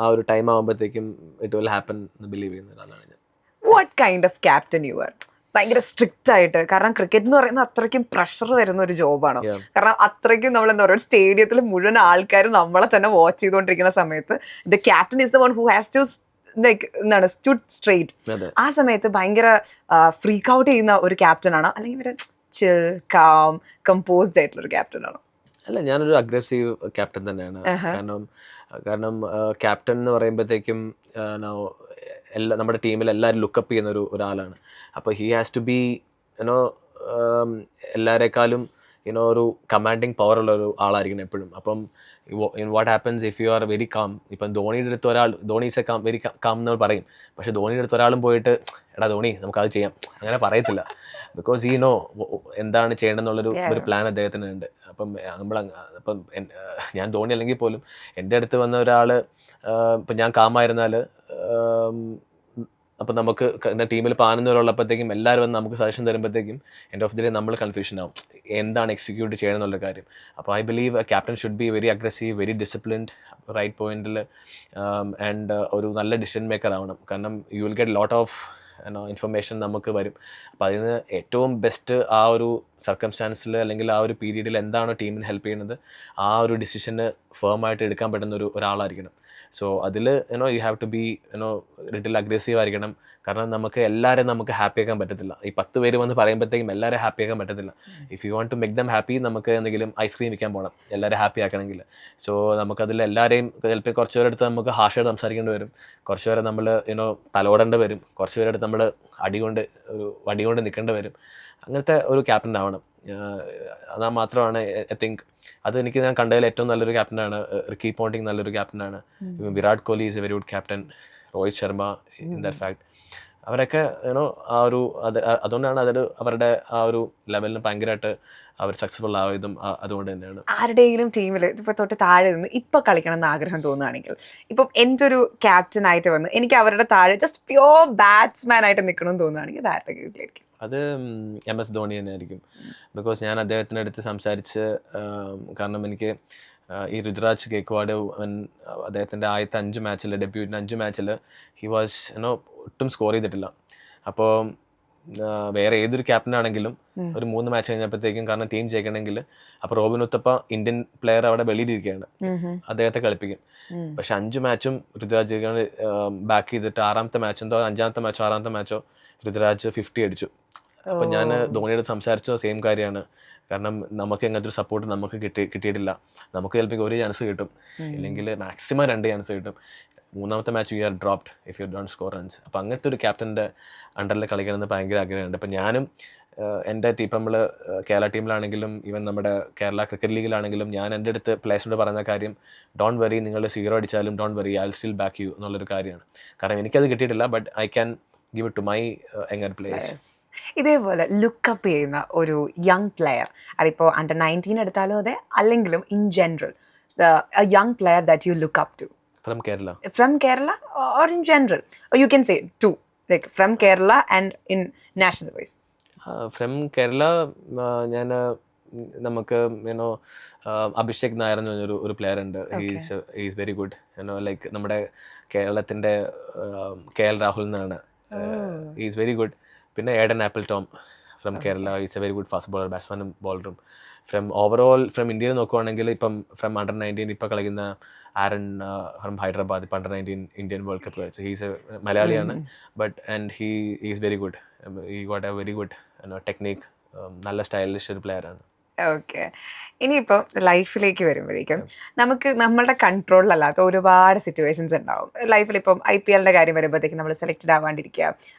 ആ ഒരു ടൈം ആകുമ്പോഴത്തേക്കും ഇറ്റ് വിൽ ഹാപ്പൻ എന്ന് ബിലീവ് ചെയ്യുന്ന ഒരാളാണ് ഞാൻ. What kind of captain you are? ഭയങ്കര സ്ട്രിക്റ്റ് ആയിട്ട്, കാരണം ക്രിക്കറ്റ് എന്ന് പറയുന്നത് അത്രയ്ക്കും പ്രഷർ വരുന്ന ഒരു ജോബാണ്. കാരണം അത്രയ്ക്കും നമ്മൾ എന്താ പറയുക, സ്റ്റേഡിയത്തിൽ മുഴുവൻ ആൾക്കാരും നമ്മളെ തന്നെ വാച്ച് ചെയ്തുകൊണ്ടിരിക്കുന്ന സമയത്ത് the captain is the one who has to എന്താണ് സ്റ്റുഡ് സ്ട്രെയിറ്റ്. ആ സമയത്ത് ഭയങ്കര ഫ്രീക്ക് ഔട്ട് ചെയ്യുന്ന ഒരു ക്യാപ്റ്റൻ ആണോ, അല്ലെങ്കിൽ ഇവരെ ചിൽ കാം കമ്പോസ്ഡ് ആയിട്ടുള്ള ഒരു ക്യാപ്റ്റൻ ആണോ? അല്ല, ഞാനൊരു അഗ്രസീവ് ക്യാപ്റ്റൻ തന്നെയാണ്. കാരണം ക്യാപ്റ്റൻ എന്ന് പറയുമ്പോഴത്തേക്കും നമ്മുടെ ടീമിൽ എല്ലാവരും ലുക്കപ്പ് ചെയ്യുന്ന ഒരാളാണ്. അപ്പോൾ ഹി ഹാസ് ടു ബി എല്ലാവരെക്കാളും ഒരു കമാൻഡിങ് പവർ ഉള്ള ഒരു ആളായിരിക്കണം എപ്പോഴും. അപ്പം in what happens if you are very calm. ഇപ്പം ധോണിയുടെ അടുത്ത് ഒരാൾ Dhoni is A calm very calm എന്ന് പറയും, പക്ഷേ ധോണിയുടെ അടുത്ത് ഒരാളും പോയിട്ട് എടാ ധോണി നമുക്കത് ചെയ്യാം അങ്ങനെ പറയത്തില്ല. ബിക്കോസ് ഈ നോ എന്താണ് ചെയ്യേണ്ടതെന്നുള്ളൊരു ഒരു പ്ലാൻ അദ്ദേഹത്തിന് ഉണ്ട്. അപ്പം അപ്പം ഞാൻ ധോണി അല്ലെങ്കിൽ പോലും എൻ്റെ അടുത്ത് വന്ന ഒരാൾ ഇപ്പം ഞാൻ കാമായിരുന്നാൽ അപ്പം നമുക്ക് ടീമിൽ 11 പേരുള്ളപ്പോഴത്തേക്കും എല്ലാവരും വന്ന് നമുക്ക് സജഷൻ തരുമ്പോഴത്തേക്കും എൻഡ് ഓഫ് ദി ഡേ നമ്മൾ കൺഫ്യൂഷൻ ആവും എന്താണ് എക്സിക്യൂട്ട് ചെയ്യണം എന്നുള്ള കാര്യം. അപ്പോൾ I believe captain should be very aggressive, very disciplined, right പോയിന്റിൽ ആൻഡ് ഒരു നല്ല ഡിസിഷൻ മേക്കർ ആവണം. കാരണം you will get lot of information നമുക്ക് വരും. അപ്പോൾ അതിന് ഏറ്റവും ബെസ്റ്റ് ആ ഒരു സർക്കംസ്റ്റാൻസിൽ അല്ലെങ്കിൽ ആ ഒരു പീരീഡിൽ എന്താണോ ടീമിന് ഹെൽപ്പ് ചെയ്യുന്നത് ആ ഒരു ഡിസിഷന് ഫേമായിട്ട് എടുക്കാൻ പറ്റുന്ന ഒരാളായിരിക്കണം. സോ അതിൽ you have to be little aggressive ആയിരിക്കണം. കാരണം നമുക്ക് എല്ലാവരെയും നമുക്ക് ഹാപ്പി ആക്കാൻ പറ്റത്തില്ല. ഈ 10 പേര് വന്ന് പറയുമ്പോഴത്തേക്കും എല്ലാവരും ഹാപ്പി ആക്കാൻ പറ്റത്തില്ല. If you want to make them happy നമുക്ക് എന്തെങ്കിലും ഐസ്ക്രീം വിൽക്കാൻ പോകണം എല്ലാവരും ഹാപ്പി ആക്കണമെങ്കിൽ. സോ നമുക്കതിൽ എല്ലാവരെയും ചിലപ്പോൾ കുറച്ച് പേരെടുത്ത് നമുക്ക് ഹാഷായിട്ട് സംസാരിക്കേണ്ടി വരും, കുറച്ച് പേരെ നമ്മൾ തലോടേണ്ടി വരും, കുറച്ച് പേരെടുത്ത് നമ്മൾ വടി കൊണ്ട് നിൽക്കേണ്ടി വരും. അങ്ങനത്തെ ഒരു ക്യാപ്റ്റൻ ആവണം. അതാ മാത്രമാണ് ഐ തിങ്ക് അതെനിക്ക് ഞാൻ കണ്ടതിൽ ഏറ്റവും നല്ലൊരു ക്യാപ്റ്റനാണ്. റിക്കി പോണ്ടിങ് നല്ലൊരു ക്യാപ്റ്റനാണ്. Virat Kohli is a very good captain. Rohit Sharma in that fact അവരൊക്കെ ആ ഒരു അതുകൊണ്ടാണ് അതൊരു അവരുടെ ആ ഒരു ലെവലിന് ഭയങ്കരമായിട്ട് അവർ സക്സസ്ഫുൾ ആയതും അതുകൊണ്ട് തന്നെയാണ്. ആരുടെയെങ്കിലും ടീമിൽ ഇപ്പോൾ തൊട്ട് താഴെ നിന്ന് ഇപ്പോൾ കളിക്കണം എന്ന് ആഗ്രഹം തോന്നുകയാണെങ്കിൽ, ഇപ്പം എൻ്റെ ഒരു ക്യാപ്റ്റൻ ആയിട്ട് വന്ന് എനിക്ക് അവരുടെ താഴെ ജസ്റ്റ് പ്യോർ ബാറ്റ്സ്മാൻ ആയിട്ട് നിൽക്കണമെന്ന് തോന്നുകയാണെങ്കിൽ അത് ആരുടെ കീഴിലായിരിക്കും? അത് MS ധോണി തന്നെയായിരിക്കും. ബിക്കോസ് ഞാൻ അദ്ദേഹത്തിൻ്റെ അടുത്ത് സംസാരിച്ച് കാരണം എനിക്ക് ഈ ഋതുരാജ് ഗെയ്ക്വാഡ് അദ്ദേഹത്തിൻ്റെ ആദ്യത്തെ 5 മാച്ചിൽ ഡെബ്യൂട്ടിന് 5 മാച്ചിൽ ഹി വാസ് ഒട്ടും സ്കോർ ചെയ്തിട്ടില്ല. അപ്പോൾ വേറെ ഏതൊരു ക്യാപ്റ്റനാണെങ്കിലും ഒരു 3 മാച്ച് കഴിഞ്ഞപ്പോഴത്തേക്കും കാരണം ടീം ജയിക്കണമെങ്കിൽ അപ്പോൾ റോബിൻ ഉത്തപ്പ ഇന്ത്യൻ പ്ലെയർ അവിടെ വെളിയിലിരിക്കുകയാണ്, അദ്ദേഹത്തെ കളിപ്പിക്കും. പക്ഷെ 5 മാച്ചും ഋതുരാജ് ബാക്ക് ചെയ്തിട്ട് 6ാമത്തെ മാച്ചെന്തോ 5ാമത്തെ മാച്ചോ 6ാമത്തെ മാച്ചോ ഋതുരാജ് 50 അടിച്ചു. അപ്പം ഞാൻ ധോണിയോട് സംസാരിച്ച സെയിം കാര്യമാണ്. കാരണം നമുക്ക് എങ്ങനത്തെ ഒരു സപ്പോർട്ട് നമുക്ക് കിട്ടിയിട്ടില്ല. നമുക്ക് ചിലപ്പോൾ ഒരു ചാൻസ് കിട്ടും, ഇല്ലെങ്കിൽ മാക്സിമം 2 ചാൻസ് കിട്ടും. 3ാമത്തെ match you are dropped if you don't score runs. അപ്പോൾ അങ്ങനത്തെ ഒരു ക്യാപ്റ്റൻ്റെ അണ്ടറിൽ കളിക്കണമെന്ന് ഭയങ്കര ആഗ്രഹമുണ്ട്. അപ്പം ഞാനും എൻ്റെ ഇപ്പം നമ്മൾ കേരള ടീമിലാണെങ്കിലും ഈവൻ നമ്മുടെ കേരള ക്രിക്കറ്റ് ലീഗിലാണെങ്കിലും ഞാൻ എൻ്റെ അടുത്ത് പ്ലേയേഴ്സിനോട് പറയുന്ന കാര്യം ഡോണ്ട് വറി, നിങ്ങൾ 0 അടിച്ചാലും don't worry, I will still back you എന്നുള്ളൊരു കാര്യമാണ്. കാരണം എനിക്കത് കിട്ടിയിട്ടില്ല, but I can give it to my younger players. ഇതേപോലെ ലുക്കപ്പ് ചെയ്യുന്ന ഒരു യങ് പ്ലെയർ, അതിപ്പോൾ അണ്ടർ 19 എടുത്താലും അതെ, അല്ലെങ്കിലും in general young player that you look up to from Kerala or in general, or you can say two, like from Kerala and in national wise. From Kerala ഞാൻ നമുക്ക് അഭിഷേക് നായർ എന്ന് പറഞ്ഞൊരു ഒരു പ്ലെയർ ഉണ്ട്. Is very good. ലൈക്ക് നമ്മുടെ കേരളത്തിൻ്റെ KL Rahul എന്നാണ്. Is very good. പിന്നെ Eden Apple Tom from Kerala is a very good fast bowler, ബാറ്റ്സ്മാനും ബോളറും. ഫ്രം ഓവറോൾ ഫ്രം ഇന്ത്യയിൽ നോക്കുവാണെങ്കിൽ ഇപ്പം ഫ്രം അണ്ടർ 19 ഇപ്പോൾ കളിക്കുന്ന ആരൺ ഫ്രം ഹൈദരാബാദ് ഇപ്പം അണ്ടർ 19 ഇന്ത്യൻ വേൾഡ് കപ്പ് കളിച്ചു. ഹീസ് എ മലയാളിയാണ്, but and he is very good. He got A very good technique. നല്ല സ്റ്റൈലിഷ് ഒരു പ്ലെയറാണ്. ഓക്കെ, ഇനിയിപ്പോൾ ലൈഫിലേക്ക് വരുമ്പോഴേക്കും നമുക്ക് നമ്മളുടെ കൺട്രോളിലല്ലാത്ത ഒരുപാട് സിറ്റുവേഷൻസ് ഉണ്ടാവും ലൈഫിൽ. ഇപ്പം IPL കാര്യം വരുമ്പോഴത്തേക്കും നമ്മൾ സെലക്റ്റഡ് ആവാണ്ടിരിക്കുക,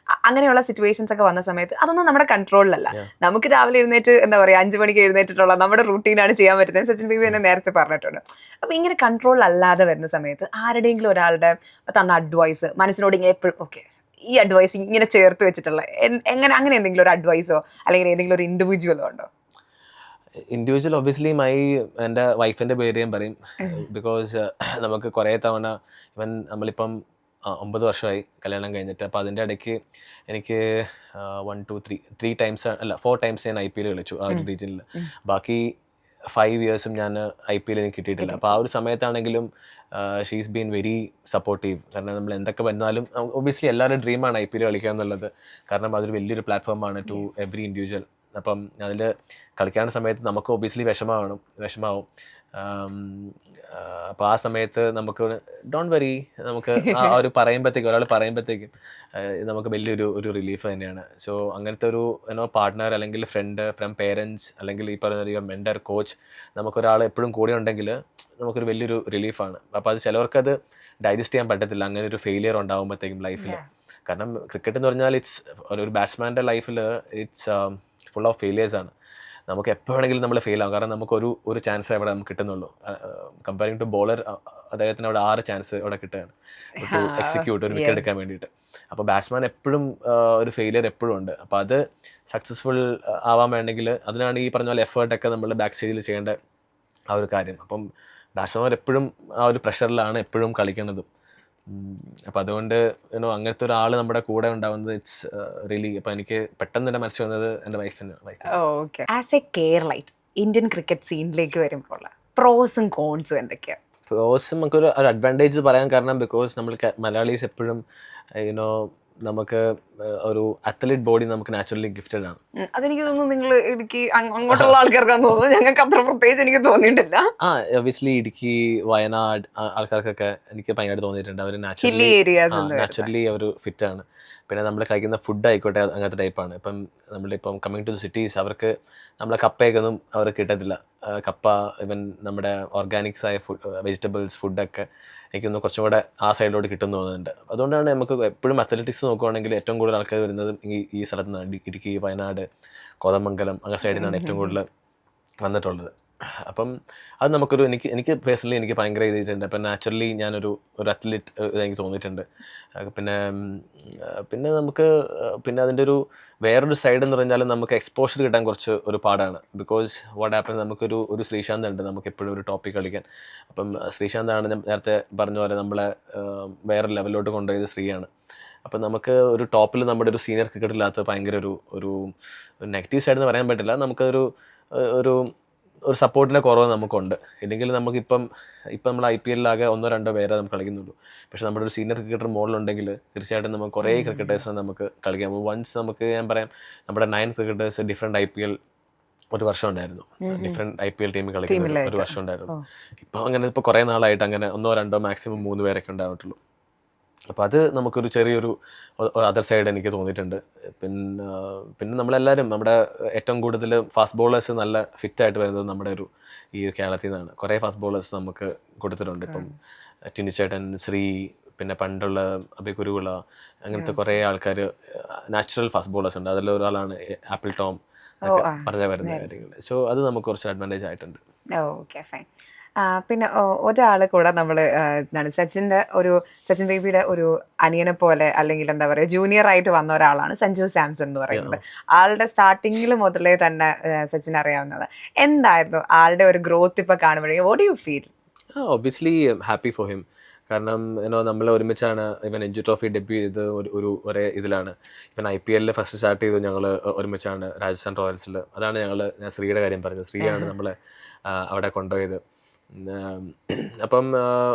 അങ്ങനെയുള്ള സിറ്റുവേഷൻസ് ഒക്കെ വന്ന സമയത്ത് അതൊന്നും നമ്മുടെ കൺട്രോളിലല്ല. നമുക്ക് രാവിലെ എഴുന്നേറ്റ് എന്താ പറയുക 5 മണിക്ക് എഴുന്നേറ്റിട്ടുള്ള നമ്മുടെ റൂട്ടീനാണ് ചെയ്യാൻ പറ്റുന്നത്. സച്ചിൻ ബേബി എന്നെ നേരത്തെ പറഞ്ഞിട്ടുണ്ട്. അപ്പം ഇങ്ങനെ കൺട്രോൾ അല്ലാതെ വരുന്ന സമയത്ത് ആരുടെയെങ്കിലും ഒരാളുടെ തന്ന അഡ്വൈസ് മനസ്സിനോട് ഇങ്ങനെ എപ്പോഴും ഓക്കെ ഈ അഡ്വൈസ് ഇങ്ങനെ ചേർത്ത് വെച്ചിട്ടുള്ള അങ്ങനെ എന്തെങ്കിലും ഒരു അഡ്വൈസോ അല്ലെങ്കിൽ ഏതെങ്കിലും ഒരു ഇൻഡിവിജ്വലോ ഉണ്ടോ? ഇൻഡിവിജ്വൽ ഒബ്വിയസ്ലി എൻ്റെ വൈഫിൻ്റെ പേര് ഞാൻ പറയും. ബിക്കോസ് നമുക്ക് കുറേ തവണ ഇവൻ നമ്മളിപ്പം 9 വർഷമായി കല്യാണം കഴിഞ്ഞിട്ട്. അപ്പോൾ അതിൻ്റെ ഇടയ്ക്ക് എനിക്ക് 1 2 3 ടൈംസ് അല്ല 4 ടൈംസ് ഞാൻ IPL കളിച്ചു ആ ഒരു റീജിയനിൽ. ബാക്കി 5 ഇയേഴ്സും ഞാൻ IPL എനിക്ക് കിട്ടിയിട്ടില്ല. അപ്പോൾ ആ ഒരു സമയത്താണെങ്കിലും ഷീസ് ബീൻ വെരി സപ്പോർട്ടീവ്. കാരണം നമ്മൾ എന്തൊക്കെ വന്നാലും ഒബ്വിയസ്ലി എല്ലാവരുടെ ഡ്രീമാണ് IPL കളിക്കുക എന്നുള്ളത്. കാരണം അതൊരു വലിയൊരു പ്ലാറ്റ്ഫോമാണ് ടു എവറി ഇൻഡിവിജ്വൽ. അപ്പം അതിൽ കളിക്കാനുള്ള സമയത്ത് നമുക്ക് ഒബ്വിയസ്ലി വിഷമാവും. അപ്പോൾ ആ സമയത്ത് നമുക്ക് ഡോണ്ട് വറി, നമുക്ക് ആ ഒരു ഒരാൾ പറയുമ്പോഴത്തേക്കും നമുക്ക് വലിയൊരു റിലീഫ് തന്നെയാണ്. സോ അങ്ങനത്തെ ഒരു പാർട്ട്ണർ അല്ലെങ്കിൽ ഫ്രണ്ട് ഫ്രം പേരൻസ് അല്ലെങ്കിൽ ഈ പറയുന്ന മെൻറ്റർ കോച്ച് നമുക്കൊരാൾ എപ്പോഴും കൂടെ ഉണ്ടെങ്കിൽ നമുക്കൊരു വലിയൊരു റിലീഫാണ്. അപ്പോൾ അത് ചിലവർക്കത് ഡൈജസ്റ്റ് ചെയ്യാൻ പറ്റത്തില്ല അങ്ങനെ ഒരു ഫെയിലിയർ ഉണ്ടാകുമ്പോഴത്തേക്കും ലൈഫിൽ. കാരണം ക്രിക്കറ്റ് എന്ന് പറഞ്ഞാൽ ഒരു ബാറ്റ്സ്മാൻ്റെ ലൈഫിൽ ഇറ്റ്സ് ഫുൾ ഓഫ് ഫെയിലിയേഴ്സാണ്. നമുക്ക് എപ്പോൾ വേണമെങ്കിലും നമ്മൾ ഫെയിൽ ആകും. കാരണം നമുക്കൊരു ഒരു ചാൻസ് അവിടെ നമുക്ക് കിട്ടുന്നുള്ളൂ. കമ്പയറിംഗ് ടു ബോളർ, അദ്ദേഹത്തിന് അവിടെ 6 ചാൻസ് അവിടെ കിട്ടുകയാണ് ടു എക്സിക്യൂട്ട് ഒരു വിക്കറ്റ് എടുക്കാൻ വേണ്ടിയിട്ട്. അപ്പോൾ ബാറ്റ്സ്മാൻ എപ്പോഴും ഒരു ഫെയിലിയർ എപ്പോഴും ഉണ്ട്. അപ്പോൾ അത് സക്സസ്ഫുൾ ആവാൻ വേണമെങ്കിൽ അതിനാണ് ഈ പറഞ്ഞ പോലെ എഫേർട്ടൊക്കെ നമ്മൾ ബാക്ക് സ്റ്റേജിൽ ചെയ്യേണ്ട ആ ഒരു കാര്യം. അപ്പം ബാറ്റ്സ്മാൻ എപ്പോഴും ആ ഒരു പ്രഷറിലാണ് എപ്പോഴും കളിക്കുന്നതും. അപ്പം അതുകൊണ്ട് അങ്ങനത്തെ ഒരാൾ നമ്മുടെ കൂടെ ഉണ്ടാവുന്നത് ഇറ്റ്സ് റിയലി. അപ്പം എനിക്ക് പെട്ടെന്ന് എൻ്റെ മനസ്സിൽ വന്നത് എൻ്റെ വൈഫിന്. Okay. As a Keralite Indian cricket സീനിലേക്ക് വരുമ്പോൾ പ്രോസും കോൺസും എന്തൊക്കെയാണ്? പ്രോസ് നമുക്കൊരു അഡ്വാൻറ്റേജ് പറയാൻ കാരണം ബിക്കോസ് നമ്മൾ മലയാളീസ് എപ്പോഴും നമുക്ക് ഒരു അത്ലറ്റ് ബോഡി നമുക്ക് നാച്ചുറലി ഗിഫ്റ്റഡ് ആണ്. അതെനിക്ക് തോന്നുന്നു നിങ്ങൾ ഇടുക്കി അങ്ങോട്ടുള്ള ആൾക്കാർക്കാന്ന് തോന്നുന്നു. ഞങ്ങൾക്ക് അത്ര പ്രത്യേകിച്ച് എനിക്ക് തോന്നിയിട്ടില്ല. ഒബിയസ്ലി ഇടുക്കി, വയനാട് ആൾക്കാർക്കൊക്കെ എനിക്ക് ഭയങ്കരമായിട്ട് തോന്നിയിട്ടുണ്ട്. അവർ നാച്ചുറലി അവർ ഫിറ്റ് ആണ്. പിന്നെ നമ്മൾ കഴിക്കുന്ന ഫുഡ് ആയിക്കോട്ടെ അങ്ങനത്തെ ടൈപ്പാണ്. ഇപ്പം നമ്മളിപ്പം കമ്മിങ് ടു ദ സിറ്റീസ് അവർക്ക് നമ്മളെ കപ്പയൊക്കെ അവർക്ക് കിട്ടത്തില്ല. കപ്പ ഇവൻ നമ്മുടെ ഓർഗാനിക്സ് ആയ വെജിറ്റബിൾസ് ഫുഡൊക്കെ എനിക്കൊന്ന് കുറച്ചും കൂടെ ആ സൈഡിലോട്ട് കിട്ടുമെന്ന് തോന്നുന്നുണ്ട്. അതുകൊണ്ടാണ് നമുക്ക് എപ്പോഴും അത്ലറ്റിക്സ് നോക്കുവാണെങ്കിൽ ഏറ്റവും കൂടുതൽ ആൾക്കാർ വരുന്നത് ഈ സ്ഥലത്ത് നിന്നാണ്. ഇടുക്കി, വയനാട്, കോതമംഗലം അങ്ങനെ സൈഡിൽ നിന്നാണ് ഏറ്റവും കൂടുതൽ വന്നിട്ടുള്ളത്. അപ്പം അത് നമുക്കൊരു എനിക്ക് പേഴ്സണലി എനിക്ക് ഭയങ്കര ചെയ്തിട്ടുണ്ട്. അപ്പം നാച്ചുറലി ഞാനൊരു അത്ലറ്റ് എനിക്ക് തോന്നിയിട്ടുണ്ട്. പിന്നെ നമുക്ക് അതിൻ്റെ ഒരു വേറൊരു സൈഡ് എന്ന് പറഞ്ഞാൽ നമുക്ക് എക്സ്പോഷർ കിട്ടാൻ കുറച്ച് ഒരു പാടാണ്. ബിക്കോസ് വാട്ട് ഹാപ്പൻ, നമുക്കൊരു ശ്രീശാന്ത് ഉണ്ട് നമുക്ക് എപ്പോഴും ഒരു ടോപ്പിക് കളിക്കാൻ. അപ്പം ശ്രീശാന്താണ് നേരത്തെ പറഞ്ഞ പോലെ നമ്മളെ വേറെ ലെവലിലോട്ട് കൊണ്ടുപോയത് ശ്രീയാണ്. അപ്പം നമുക്ക് ഒരു ടോപ്പിൽ നമ്മുടെ ഒരു സീനിയർ ക്രിക്കറ്റില്ലാത്ത ഭയങ്കര ഒരു നെഗറ്റീവ് സൈഡ് എന്ന് പറയാൻ പറ്റില്ല. നമുക്കൊരു സപ്പോർട്ടിൻ്റെ കുറവ് നമുക്കുണ്ട്. ഇല്ലെങ്കിൽ നമുക്കിപ്പം നമ്മൾ IPL-ലാകെ 1-2 പേരെ നമുക്ക് കളിക്കുന്നുള്ളൂ. പക്ഷെ നമ്മുടെ ഒരു സീനിയർ ക്രിക്കറ്റർ മോഡലുണ്ടെങ്കിൽ തീർച്ചയായിട്ടും നമുക്ക് കുറേ ക്രിക്കറ്റേഴ്സിനെ നമുക്ക് കളിക്കാം. വൺസ് നമുക്ക് ഞാൻ പറയാം നമ്മുടെ 9 ക്രിക്കറ്റേഴ്സ് ഡിഫറെൻറ്റ് IPL ഒരു വർഷം ഉണ്ടായിരുന്നു. ഡിഫറെൻറ്റ് IPL ടീമിൽ കളിക്കുന്ന ഒരു വർഷം ഉണ്ടായിരുന്നു. ഇപ്പം അങ്ങനെ ഇപ്പോൾ കുറേ നാളായിട്ട് അങ്ങനെ 1-2 മാക്സിമം 3 പേരൊക്കെ ഉണ്ടായിട്ടുള്ളൂ. അപ്പോൾ അത് നമുക്കൊരു ചെറിയൊരു അതർ സൈഡ് എനിക്ക് തോന്നിയിട്ടുണ്ട്. പിന്നെ നമ്മളെല്ലാവരും നമ്മുടെ ഏറ്റവും കൂടുതൽ ഫാസ്റ്റ് ബോളേഴ്സ് നല്ല ഫിറ്റായിട്ട് വരുന്നത് നമ്മുടെ ഈ കേരളത്തിൽ നിന്നാണ്. കുറേ ഫാസ്റ്റ് ബോളേഴ്സ് നമുക്ക് കൊടുത്തിട്ടുണ്ട്. ഇപ്പം ടിനിച്ചേട്ടൻ, ശ്രീ, പിന്നെ പണ്ടുള്ള അഭികുരുവിള, അങ്ങനത്തെ കുറേ ആൾക്കാർ നാച്ചുറൽ ഫാസ്റ്റ് ബോളേഴ്സ് ഉണ്ട്. അതിലൊരാളാണ് ആപ്പിൾ ടോം പറഞ്ഞ വരുന്ന കാര്യങ്ങൾ. സോ അത് നമുക്ക് കുറച്ച് അഡ്വാൻറ്റേജ് ആയിട്ടുണ്ട്. Okay, fine. പിന്നെ ഒരാൾ കൂടെ നമ്മൾ എന്താണ് സച്ചിൻ ബേബിയുടെ ഒരു അനിയനെ പോലെ അല്ലെങ്കിൽ എന്താ പറയുക ജൂനിയർ ആയിട്ട് വന്ന ഒരാളാണ് സഞ്ജു സാംസൺ എന്ന് പറയുന്നത്. ആളുടെ സ്റ്റാർട്ടിങ്ങിൽ മുതലേ തന്നെ സച്ചിൻ അറിയാവുന്നത്. എന്തായിരുന്നു ആളുടെ ഒരു ഗ്രോത്ത് ഇപ്പൊ കാണുമ്പോഴേ what you feel? Obviously happy for him. കാരണം നമ്മൾ ഒരുമിച്ചാണ് ഇവൻ രഞ്ജി ട്രോഫി ഡെബ്യൂ ചെയ്ത് ഒരേ ഇതിലാണ്. ഇവൻ IPL ഫസ്റ്റ് സ്റ്റാർട്ട് ചെയ്തു ഞങ്ങൾ ഒരുമിച്ചാണ് രാജസ്ഥാൻ റോയൽസിൽ. അതാണ് ഞാൻ ശ്രീയുടെ കാര്യം പറഞ്ഞത്. ശ്രീയാണ് നമ്മളെ അവിടെ കൊണ്ടുപോയത്. അപ്പം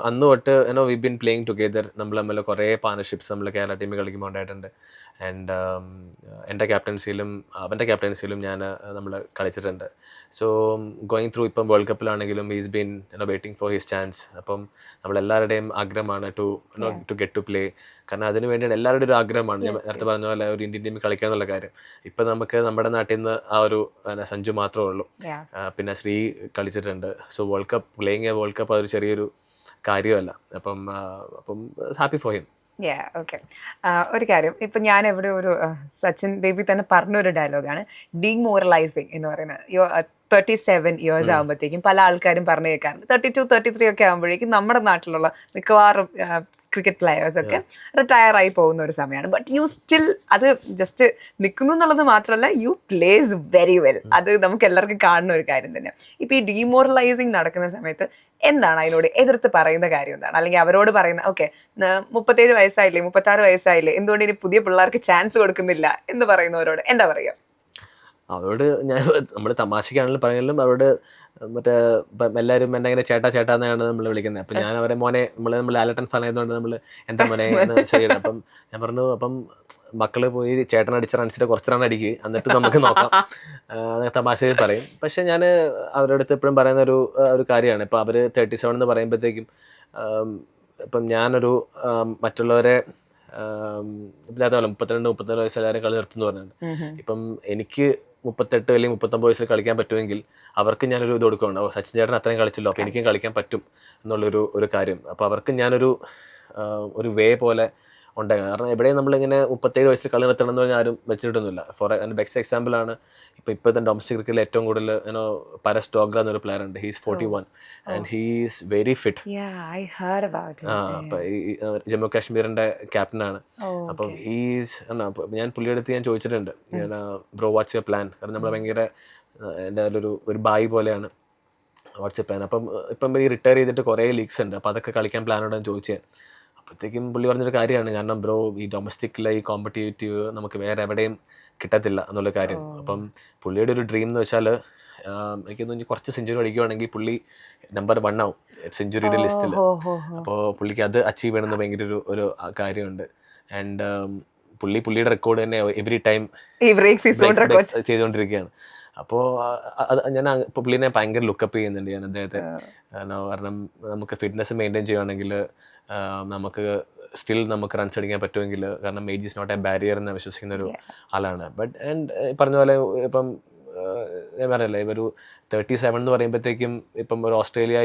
അന്ന് തൊട്ട് വി ബിൻ പ്ലേയിങ് ടുഗെദർ. നമ്മൾ തമ്മിൽ കുറേ പാർട്ണർഷിപ്സ് നമ്മൾ കേരള ടീമിൽ കളിക്കുമ്പോൾ ഉണ്ടായിട്ടുണ്ട്. ആൻഡ് എൻ്റെ ക്യാപ്റ്റൻസിയിലും അവൻ്റെ ക്യാപ്റ്റൻസിയിലും നമ്മൾ കളിച്ചിട്ടുണ്ട്. സോ ഗോയിങ് ത്രൂ ഇപ്പം വേൾഡ് കപ്പിലാണെങ്കിലും is been waiting for his chance. അപ്പം നമ്മളെല്ലാവരുടെയും ആഗ്രഹമാണ് ടു ഗെറ്റ് ടു പ്ലേ. കാരണം അതിന് വേണ്ടിയാണ് എല്ലാവരുടെയും ഒരു ആഗ്രഹമാണ്. ഞാൻ നേരത്തെ പറഞ്ഞ പോലെ ഒരു ഇന്ത്യൻ ടീമിൽ കളിക്കുക എന്നുള്ള കാര്യം. ഇപ്പം നമുക്ക് നമ്മുടെ നാട്ടിൽ നിന്ന് ആ ഒരു സഞ്ജു മാത്രമേ ഉള്ളൂ. പിന്നെ ശ്രീ കളിച്ചിട്ടുണ്ട്. So playing A world cup അതൊരു ചെറിയൊരു കാര്യമല്ല. അപ്പം ഹാപ്പി ഫോർ ഹിം. ഓക്കെ. ഒരു കാര്യം ഇപ്പം ഞാൻ എവിടെ ഒരു സച്ചിൻ ബേബി തന്നെ പറഞ്ഞൊരു ഡയലോഗാണ് ഡീമോറലൈസിങ് എന്ന് പറയുന്നത്. 37 ഇയേഴ്സ് ആകുമ്പോഴത്തേക്കും പല ആൾക്കാരും പറഞ്ഞു കേൾക്കാറുണ്ട് 32, 33 ഒക്കെ ആകുമ്പോഴേക്കും നമ്മുടെ നാട്ടിലുള്ള മിക്കവാറും ക്രിക്കറ്റ് പ്ലെയേഴ്സ് ഒക്കെ റിട്ടയർ ആയി പോകുന്ന ഒരു സമയമാണ്. ബട്ട് യു സ്റ്റിൽ അത് ജസ്റ്റ് നിൽക്കുന്നു എന്നുള്ളത് മാത്രമല്ല യു പ്ലേസ് വെരി വെൽ. അത് നമുക്ക് എല്ലാവർക്കും കാണുന്ന ഒരു കാര്യം തന്നെ. ഇപ്പം ഈ ഡീമോറലൈസിങ് നടക്കുന്ന സമയത്ത് എന്താണ് അതിനോട് എതിർത്ത് പറയുന്ന കാര്യം എന്താണ്? അല്ലെങ്കിൽ അവരോട് പറയുന്ന ഓക്കെ 37 വയസ്സായില്ലേ 36 വയസ്സായില്ലേ എന്തുകൊണ്ട് ഇനി പുതിയ പിള്ളേർക്ക് ചാൻസ് കൊടുക്കുന്നില്ല എന്ന് പറയുന്നവരോട് എന്താ പറയുക? അവരോട് നമ്മൾ തമാശക്കാണെങ്കിലും പറഞ്ഞാലും അവരോട് എല്ലാവരും എന്നെ ഇങ്ങനെ ചേട്ടാ എന്നാണ് നമ്മൾ വിളിക്കുന്നത്. അപ്പം ഞാൻ അവരെ മോനെ നമ്മൾ ആലട്ടൻ ഫാൻ ആയതുകൊണ്ട് നമ്മൾ എന്താ മോനെ എന്ന് ചെയ്യണം. അപ്പം ഞാൻ പറഞ്ഞു അപ്പം മക്കള് പോയി ചേട്ടൻ അടിച്ച റൺസിൻ്റെ കുറച്ച് റൺ അടിക്കുക എന്നിട്ട് നമുക്ക് നോക്കാം തമാശയിൽ പറയും. പക്ഷെ ഞാൻ അവരുടെ അടുത്ത് എപ്പോഴും പറയുന്ന ഒരു കാര്യമാണ്. ഇപ്പം അവർ 37 എന്ന് പറയുമ്പോഴത്തേക്കും ഇപ്പം ഞാനൊരു മറ്റുള്ളവരെ ഇല്ലാത്ത 32-34 വയസ്സ് എല്ലാവരും കളി നിർത്തുന്നു പറഞ്ഞിട്ടുണ്ട്. ഇപ്പം എനിക്ക് 38 അല്ലെങ്കിൽ 39 വയസ്സിൽ കളിക്കാൻ പറ്റുമെങ്കിൽ അവർക്ക് ഞാനൊരു ഇത് കൊടുക്കുകയാണ്. സച്ചിൻ ചേട്ടൻ അത്രയും കളിച്ചല്ലോ, അപ്പോൾ എനിക്കും കളിക്കാൻ പറ്റും എന്നുള്ളൊരു കാര്യം. അപ്പോൾ അവർക്ക് ഞാനൊരു വേ പോലെ ഉണ്ടായിരുന്നു. കാരണം എവിടെയും നമ്മളിങ്ങനെ 37 വയസ്സിൽ കളി നിർത്തണം എന്ന് പറഞ്ഞാൽ ആരും വെച്ചിട്ടൊന്നുമില്ല. ഫോർ അതിൻ്റെ ബെസ്റ്റ് എക്സാമ്പിളാണ് ഇപ്പോഴത്തെ ഡൊമസ്റ്റിക് ക്രിക്കറ്റിൽ ഏറ്റവും കൂടുതൽ പരസ് ഡോഗ്ര എന്നൊരു പ്ലെയർ ഉണ്ട്. He's 41 and he's very fit. അപ്പം ഈ ജമ്മു കാശ്മീരിൻ്റെ ക്യാപ്റ്റനാണ്. അപ്പം ഞാൻ പുള്ളിയുടെ അടുത്ത് ഞാൻ ചോദിച്ചിട്ടുണ്ട്, ബ്രോ വാട്ട്സ് യുവർ പ്ലാൻ, കാരണം നമ്മൾ ഭയങ്കര എൻ്റെ ഒരു ബായി പോലെയാണ്. What's plan. ഇപ്പം ഈ റിട്ടയർ ചെയ്തിട്ട് കുറേ ലീഗ്സ് ഉണ്ട്, അപ്പോൾ അതൊക്കെ കളിക്കാൻ പ്ലാനോടാന്ന് ചോദിച്ചത്. അപ്പോഴത്തേക്കും പുള്ളി പറഞ്ഞൊരു കാര്യമാണ്, കാരണം ബ്രോ ഈ ഡൊമസ്റ്റിക്കിലെ ഈ കോമ്പറ്റേറ്റീവ് നമുക്ക് വേറെ എവിടെയും കിട്ടത്തില്ല എന്നുള്ള കാര്യം. അപ്പം പുള്ളിയുടെ ഒരു ഡ്രീം എന്ന് വെച്ചാൽ എനിക്ക് തോന്നുന്നു കുറച്ച് സെഞ്ചുറി അടിക്കുകയാണെങ്കിൽ പുള്ളി നമ്പർ 1 ആവും സെഞ്ചുറിയുടെ ലിസ്റ്റിൽ. അപ്പോൾ പുള്ളിക്ക് അത് അച്ചീവ് ചെയ്യണമെന്ന് ഭയങ്കര ഒരു കാര്യമുണ്ട്. ആൻഡ് പുള്ളിയുടെ റെക്കോർഡ് തന്നെ എവറി ടൈം ചെയ്തുകൊണ്ടിരിക്കുകയാണ്. അപ്പോൾ ഞാൻ ഇപ്പോൾ പുള്ളിനെ ഭയങ്കര ലുക്കപ്പ് ചെയ്യുന്നുണ്ട് ഞാൻ അദ്ദേഹത്തെ. കാരണം നമുക്ക് ഫിറ്റ്നസ് മെയിൻറ്റെയിൻ ചെയ്യുകയാണെങ്കിൽ നമുക്ക് സ്റ്റിൽ നമുക്ക് റൺസ് അടിക്കാൻ പറ്റുമെങ്കിൽ, കാരണം age is not a barrier എന്ന് വിശ്വസിക്കുന്ന ഒരു ആളാണ്. ബട്ട് ആൻഡ് പറഞ്ഞ പോലെ ഇപ്പം ഞാൻ പറയല്ലേ, ഒരു 37 എന്ന് പറയുമ്പോഴത്തേക്കും ഇപ്പം ഒരു ഓസ്ട്രേലിയ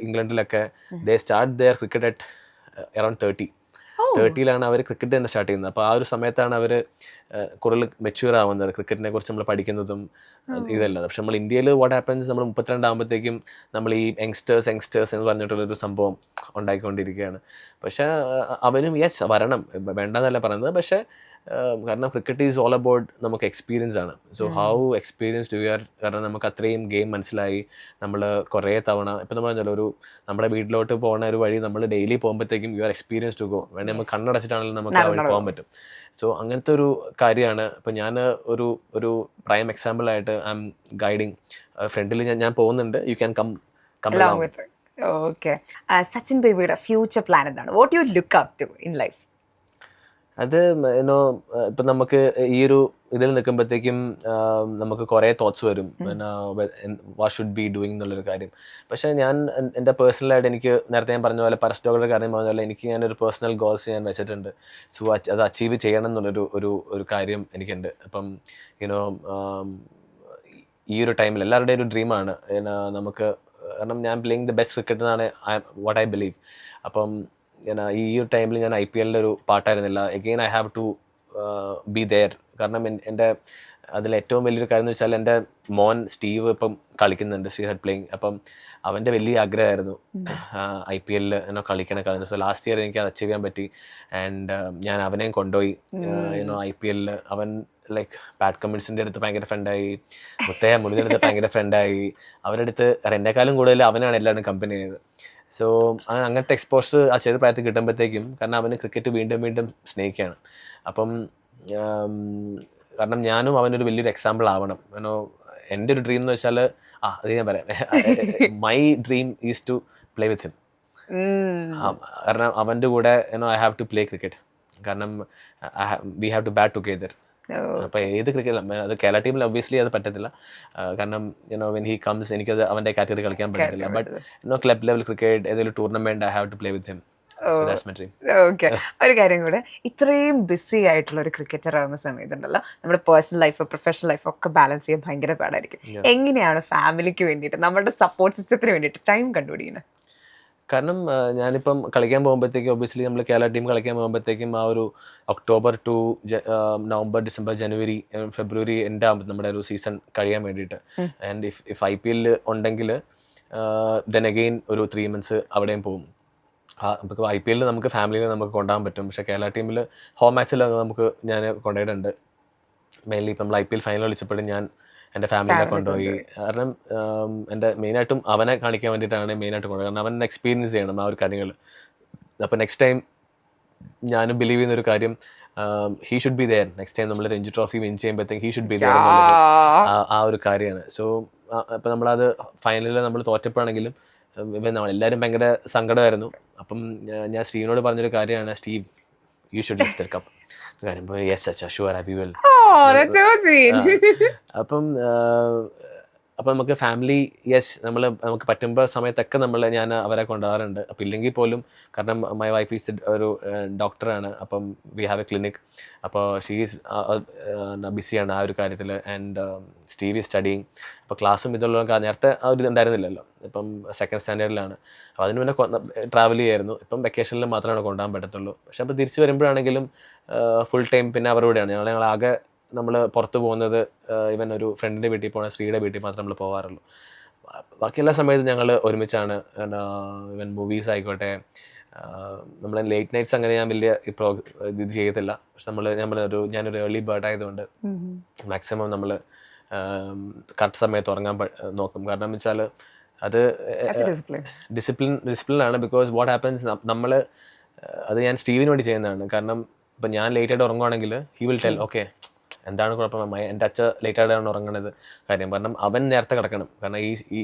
ഇംഗ്ലണ്ടിലൊക്കെ they start their cricket at around 30 അവർ ക്രിക്കറ്റ് തന്നെ സ്റ്റാർട്ട് ചെയ്യുന്നത്. അപ്പോൾ ആ ഒരു സമയത്താണ് അവർ കൂടുതൽ മെച്യൂർ ആവുന്നത്, ക്രിക്കറ്റിനെ കുറിച്ച് നമ്മൾ പഠിക്കുന്നതും ഇതല്ല. പക്ഷെ നമ്മൾ ഇന്ത്യയിൽ വാട്ട് ഹാപ്പൻസ്, നമ്മൾ 32 ആകുമ്പോഴത്തേക്കും നമ്മൾ ഈ യങ്സ്റ്റേഴ്സ് എന്ന് പറഞ്ഞിട്ടുള്ളൊരു സംഭവം ഉണ്ടായിക്കൊണ്ടിരിക്കുകയാണ്. പക്ഷേ അവനും യെസ് വരണം, വേണ്ടെന്നല്ല പറയുന്നത്. പക്ഷേ കാരണം ക്രിക്കറ്റ് ഈസ് ഓൾ അബൌട്ട് നമുക്ക് എക്സ്പീരിയൻസ് ആണ്. So how experienced you are, കാരണം നമുക്ക് അത്രയും ഗെയിം മനസ്സിലായി. നമ്മൾ കുറേ തവണ ഇപ്പം നമ്മൾ പറഞ്ഞല്ലോ, ഒരു വീട്ടിലോട്ട് പോകുന്ന ഒരു വഴി നമ്മൾ ഡെയിലി പോകുമ്പോഴത്തേക്കും you are experience to go. വേണമെങ്കിൽ നമുക്ക് കണ്ണടച്ചിട്ടാണെങ്കിലും നമുക്ക് ആ വഴി പോകാൻ പറ്റും. സോ അങ്ങനത്തെ ഒരു കാര്യമാണ്. ഇപ്പം ഞാൻ ഒരു പ്രൈം എക്സാമ്പിളായിട്ട് ഐ എം ഗൈഡിങ് ഫ്രണ്ടിൽ ഞാൻ പോകുന്നുണ്ട്. You can come okay. Sachin ബേബിയുടെ ഫ്യൂച്ചർ പ്ലാൻ എന്താണ്? What you look up to in life? അത് ഇപ്പം നമുക്ക് ഈ ഒരു ഇതിൽ നിൽക്കുമ്പോഴത്തേക്കും നമുക്ക് കുറേ തോട്ട്സ് വരും, വാട്ട് ഷുഡ് ബി ഡൂയിങ് എന്നുള്ളൊരു കാര്യം. പക്ഷേ ഞാൻ എൻ്റെ പേഴ്സണലായിട്ട് എനിക്ക് നേരത്തെ ഞാൻ പറഞ്ഞ പോലെ പരസ്ഡോകളുടെ കാര്യം പറഞ്ഞ പോലെ എനിക്ക് ഞാനൊരു പേഴ്സണൽ ഗോൾസ് ഞാൻ വെച്ചിട്ടുണ്ട്. സോ അത് അച്ചീവ് ചെയ്യണം എന്നുള്ളൊരു കാര്യം എനിക്കുണ്ട്. അപ്പം ഈ ഒരു ടൈമിൽ എല്ലാവരുടെയും ഒരു ഡ്രീമാണ് നമുക്ക്, കാരണം ഞാൻ പ്ലേയിങ് ദ ബെസ്റ്റ് ക്രിക്കറ്റ് എന്നാണ് വാട്ട് ഐ ബിലീവ്. അപ്പം ഈ ഒരു ടൈമിൽ ഞാൻ IPL ഒരു പാർട്ടായിരുന്നില്ല. Again I have to be there. കാരണം എൻ്റെ അതിലേറ്റവും വലിയൊരു കാര്യം എന്ന് വെച്ചാൽ എൻ്റെ മോൻ സ്റ്റീവ് ഇപ്പം കളിക്കുന്നുണ്ട്, സ്റ്റീവ് ഹെഡ് പ്ലേയിങ്. അപ്പം അവൻ്റെ വലിയ ആഗ്രഹമായിരുന്നു IPL കളിക്കണം. സോ ലാസ്റ്റ് ഇയർ എനിക്ക് അത് അച്ചീവ് ചെയ്യാൻ പറ്റി. ആൻഡ് ഞാൻ അവനെയും കൊണ്ടുപോയി IPL. അവൻ ലൈക്ക് പാറ്റ് കമ്മിൻസിൻ്റെ അടുത്ത് ഭയങ്കര ഫ്രണ്ടായി, മുരളിയുടെ അടുത്ത് ഭയങ്കര ഫ്രണ്ടായി. അവരുടെ അടുത്ത് എന്നെക്കാളും കൂടുതൽ അവനാണ് എല്ലാവരും കമ്പനി ചെയ്തത്. സോ അങ്ങനത്തെ എക്സ്പോഷർ ആ ചെറു പ്രായത്തിൽ കിട്ടുമ്പോഴത്തേക്കും, കാരണം അവന് ക്രിക്കറ്റ് വീണ്ടും സ്നേഹിക്കുകയാണ്. അപ്പം കാരണം ഞാനും അവനൊരു വലിയൊരു എക്സാമ്പിൾ ആവണം. എൻ്റെ ഒരു ഡ്രീം എന്ന് വെച്ചാൽ അത് ഞാൻ പറയാം, my dream is to play with him. കാരണം അവൻ്റെ കൂടെ I have to play cricket. കാരണം we have to bat together. അപ്പോൾ ഏത് ക്രിക്കറ്റ്, അത് കേരള ടീമിൽ ഒബ്വിയസ്ലി അത് പറ്റത്തില്ല. കാരണം വെൻ ഹി കംസ് എനിക്കത് അവൻ്റെ കാറ്റഗറി കളിക്കാൻ പറ്റത്തില്ല. ബട്ട് ക്ലബ് ലെവൽ ക്രിക്കറ്റ്, ഏതെങ്കിലും tournament I have to play with him. Okay. ഒരു കാര്യം കൂടെ, ഇത്രയും ബിസി ആയിട്ടുള്ള ഒരു ക്രിക്കറ്റർ ആവുന്ന സമയത്തുണ്ടല്ലോ, നമ്മുടെ പേഴ്സണൽ ലൈഫ് പ്രൊഫഷണൽ ലൈഫ് ഒക്കെ ബാലൻസ് ചെയ്യാൻ ഭയങ്കര പാടായിരിക്കും. എങ്ങനെയാണ് ഫാമിലിക്ക് വേണ്ടിയിട്ട്, നമ്മുടെ സപ്പോർട്ട് സിസ്റ്റത്തിന് വേണ്ടിയിട്ട് ടൈം കണ്ടുപിടിക്കുന്നത്? കാരണം ഞാനിപ്പം കളിക്കാൻ പോകുമ്പോഴത്തേക്കും ഒബ്വിയസ്ലി നമ്മൾ കേരള ടീം കളിക്കാൻ പോകുമ്പോഴത്തേക്കും ആ ഒരു ഒക്ടോബർ ടു നവംബർ, ഡിസംബർ, ജനുവരി, ഫെബ്രുവരി എൻ്റെ ആകുമ്പോൾ നമ്മുടെ ഒരു സീസൺ കഴിയാൻ വേണ്ടിയിട്ട്. ആൻഡ് ഇഫ് IPL ഉണ്ടെങ്കിൽ ദെൻ അഗെയിൻ ഒരു 3 months അവിടെയും പോകും. നമുക്ക് IPL നമുക്ക് ഫാമിലിയിൽ നമുക്ക് കൊണ്ടുപോകാൻ പറ്റും. പക്ഷേ കേരള ടീമിൽ ഹോം മാച്ചിൽ ഞാൻ കൊണ്ടുപോയിട്ടുണ്ട്. മെയിൻലി ഇപ്പം നമ്മൾ IPL ഫൈനൽ കളിച്ചപ്പോഴും ഞാൻ എൻ്റെ ഫാമിലിനെ കൊണ്ടുപോയി. കാരണം എൻ്റെ മെയിനായിട്ടും അവനെ കാണിക്കാൻ വേണ്ടിയിട്ടാണ് മെയിനായിട്ട് കൊണ്ടുപോയി. കാരണം അവൻ എക്സ്പീരിയൻസ് ചെയ്യണം ആ ഒരു കാര്യങ്ങൾ. അപ്പോൾ നെക്സ്റ്റ് ടൈം ഞാനും ബിലീവ് ചെയ്യുന്നൊരു കാര്യം, he should be there. Next time നമ്മൾ രഞ്ജി ട്രോഫി വിൻ ചെയ്യുമ്പോഴത്തേക്ക് ഹീ ഷുഡ് ബി ദെയർ എന്നുള്ളത് ആ ഒരു കാര്യമാണ്. സോ ഇപ്പം നമ്മളത് ഫൈനലിൽ നമ്മൾ തോറ്റപ്പോഴാണെങ്കിലും എല്ലാവരും ഭയങ്കര സങ്കടമായിരുന്നു. അപ്പം ഞാൻ സ്റ്റീവിനോട് പറഞ്ഞൊരു കാര്യമാണ്, Steve you should lift the cup. കാര്യം യെസ് അച്ഛാ ഷുവർ ഐ വിൽ. അപ്പം അപ്പോൾ നമുക്ക് ഫാമിലി നമുക്ക് പറ്റുമ്പോൾ സമയത്തൊക്കെ ഞാൻ അവരെ കൊണ്ടുപോകാറുണ്ട്. അപ്പോൾ ഇല്ലെങ്കിൽ പോലും, കാരണം മൈ വൈഫ് ഈസ് ഒരു ഡോക്ടറാണ്, അപ്പം വി ഹാവ് എ ക്ലിനിക്. അപ്പോൾ ഷീ ഈസ് ബിസിയാണ് ആ ഒരു കാര്യത്തിൽ. And Steve is studying. അപ്പോൾ ക്ലാസ്സും ഇതുള്ള നേരത്തെ ആ ഒരു ഇതുണ്ടായിരുന്നില്ലല്ലോ. ഇപ്പം 2nd സ്റ്റാൻഡേർഡിലാണ്. അപ്പോൾ അതിന് മുന്നേ ട്രാവൽ ചെയ്യായിരുന്നു. ഇപ്പം വെക്കേഷനിൽ മാത്രമാണ് കൊണ്ടുപോകാൻ പറ്റത്തുള്ളൂ. പക്ഷെ അപ്പോൾ തിരിച്ച് വരുമ്പോഴാണെങ്കിലും ഫുൾ ടൈം പിന്നെ അവരോടെയാണ്. ഞങ്ങളാകെ നമ്മൾ പുറത്ത് പോകുന്നത് ഇവൻ ഒരു ഫ്രണ്ടിൻ്റെ വീട്ടിൽ പോകണ ശ്രീയുടെ വീട്ടിൽ മാത്രമേ നമ്മൾ പോകാറുള്ളൂ. ബാക്കി എല്ലാ സമയത്തും ഞങ്ങൾ ഒരുമിച്ചാണ്. ഇവൻ മൂവീസ് ആയിക്കോട്ടെ, നമ്മൾ ലേറ്റ് നൈറ്റ്സ് അങ്ങനെ ഞാൻ വലിയ ഇത് ചെയ്യത്തില്ല. പക്ഷെ ഞാനൊരു ഏർലി ബേർഡ് ആയതുകൊണ്ട് മാക്സിമം നമ്മൾ കറക്റ്റ് സമയത്ത് ഉറങ്ങാൻ നോക്കും. കാരണം എന്ന് വെച്ചാൽ അത് ഡിസിപ്ലിനാണ്. ബിക്കോസ് വാട്ട് ഹാപ്പൻസ്, അത് ഞാൻ സ്റ്റീവിന് വേണ്ടി ചെയ്യുന്നതാണ്. കാരണം ഇപ്പം ഞാൻ ലേറ്റായിട്ട് ഉറങ്ങുവാണെങ്കിൽ ഹി വിൽ ടെൽ, ഓക്കെ എന്താണ് കുഴപ്പം, എൻ്റെ അച്ഛൻ ലേറ്റായിട്ടാണ് ഉറങ്ങുന്നത് കാര്യം. കാരണം അവൻ നേരത്തെ കിടക്കണം. കാരണം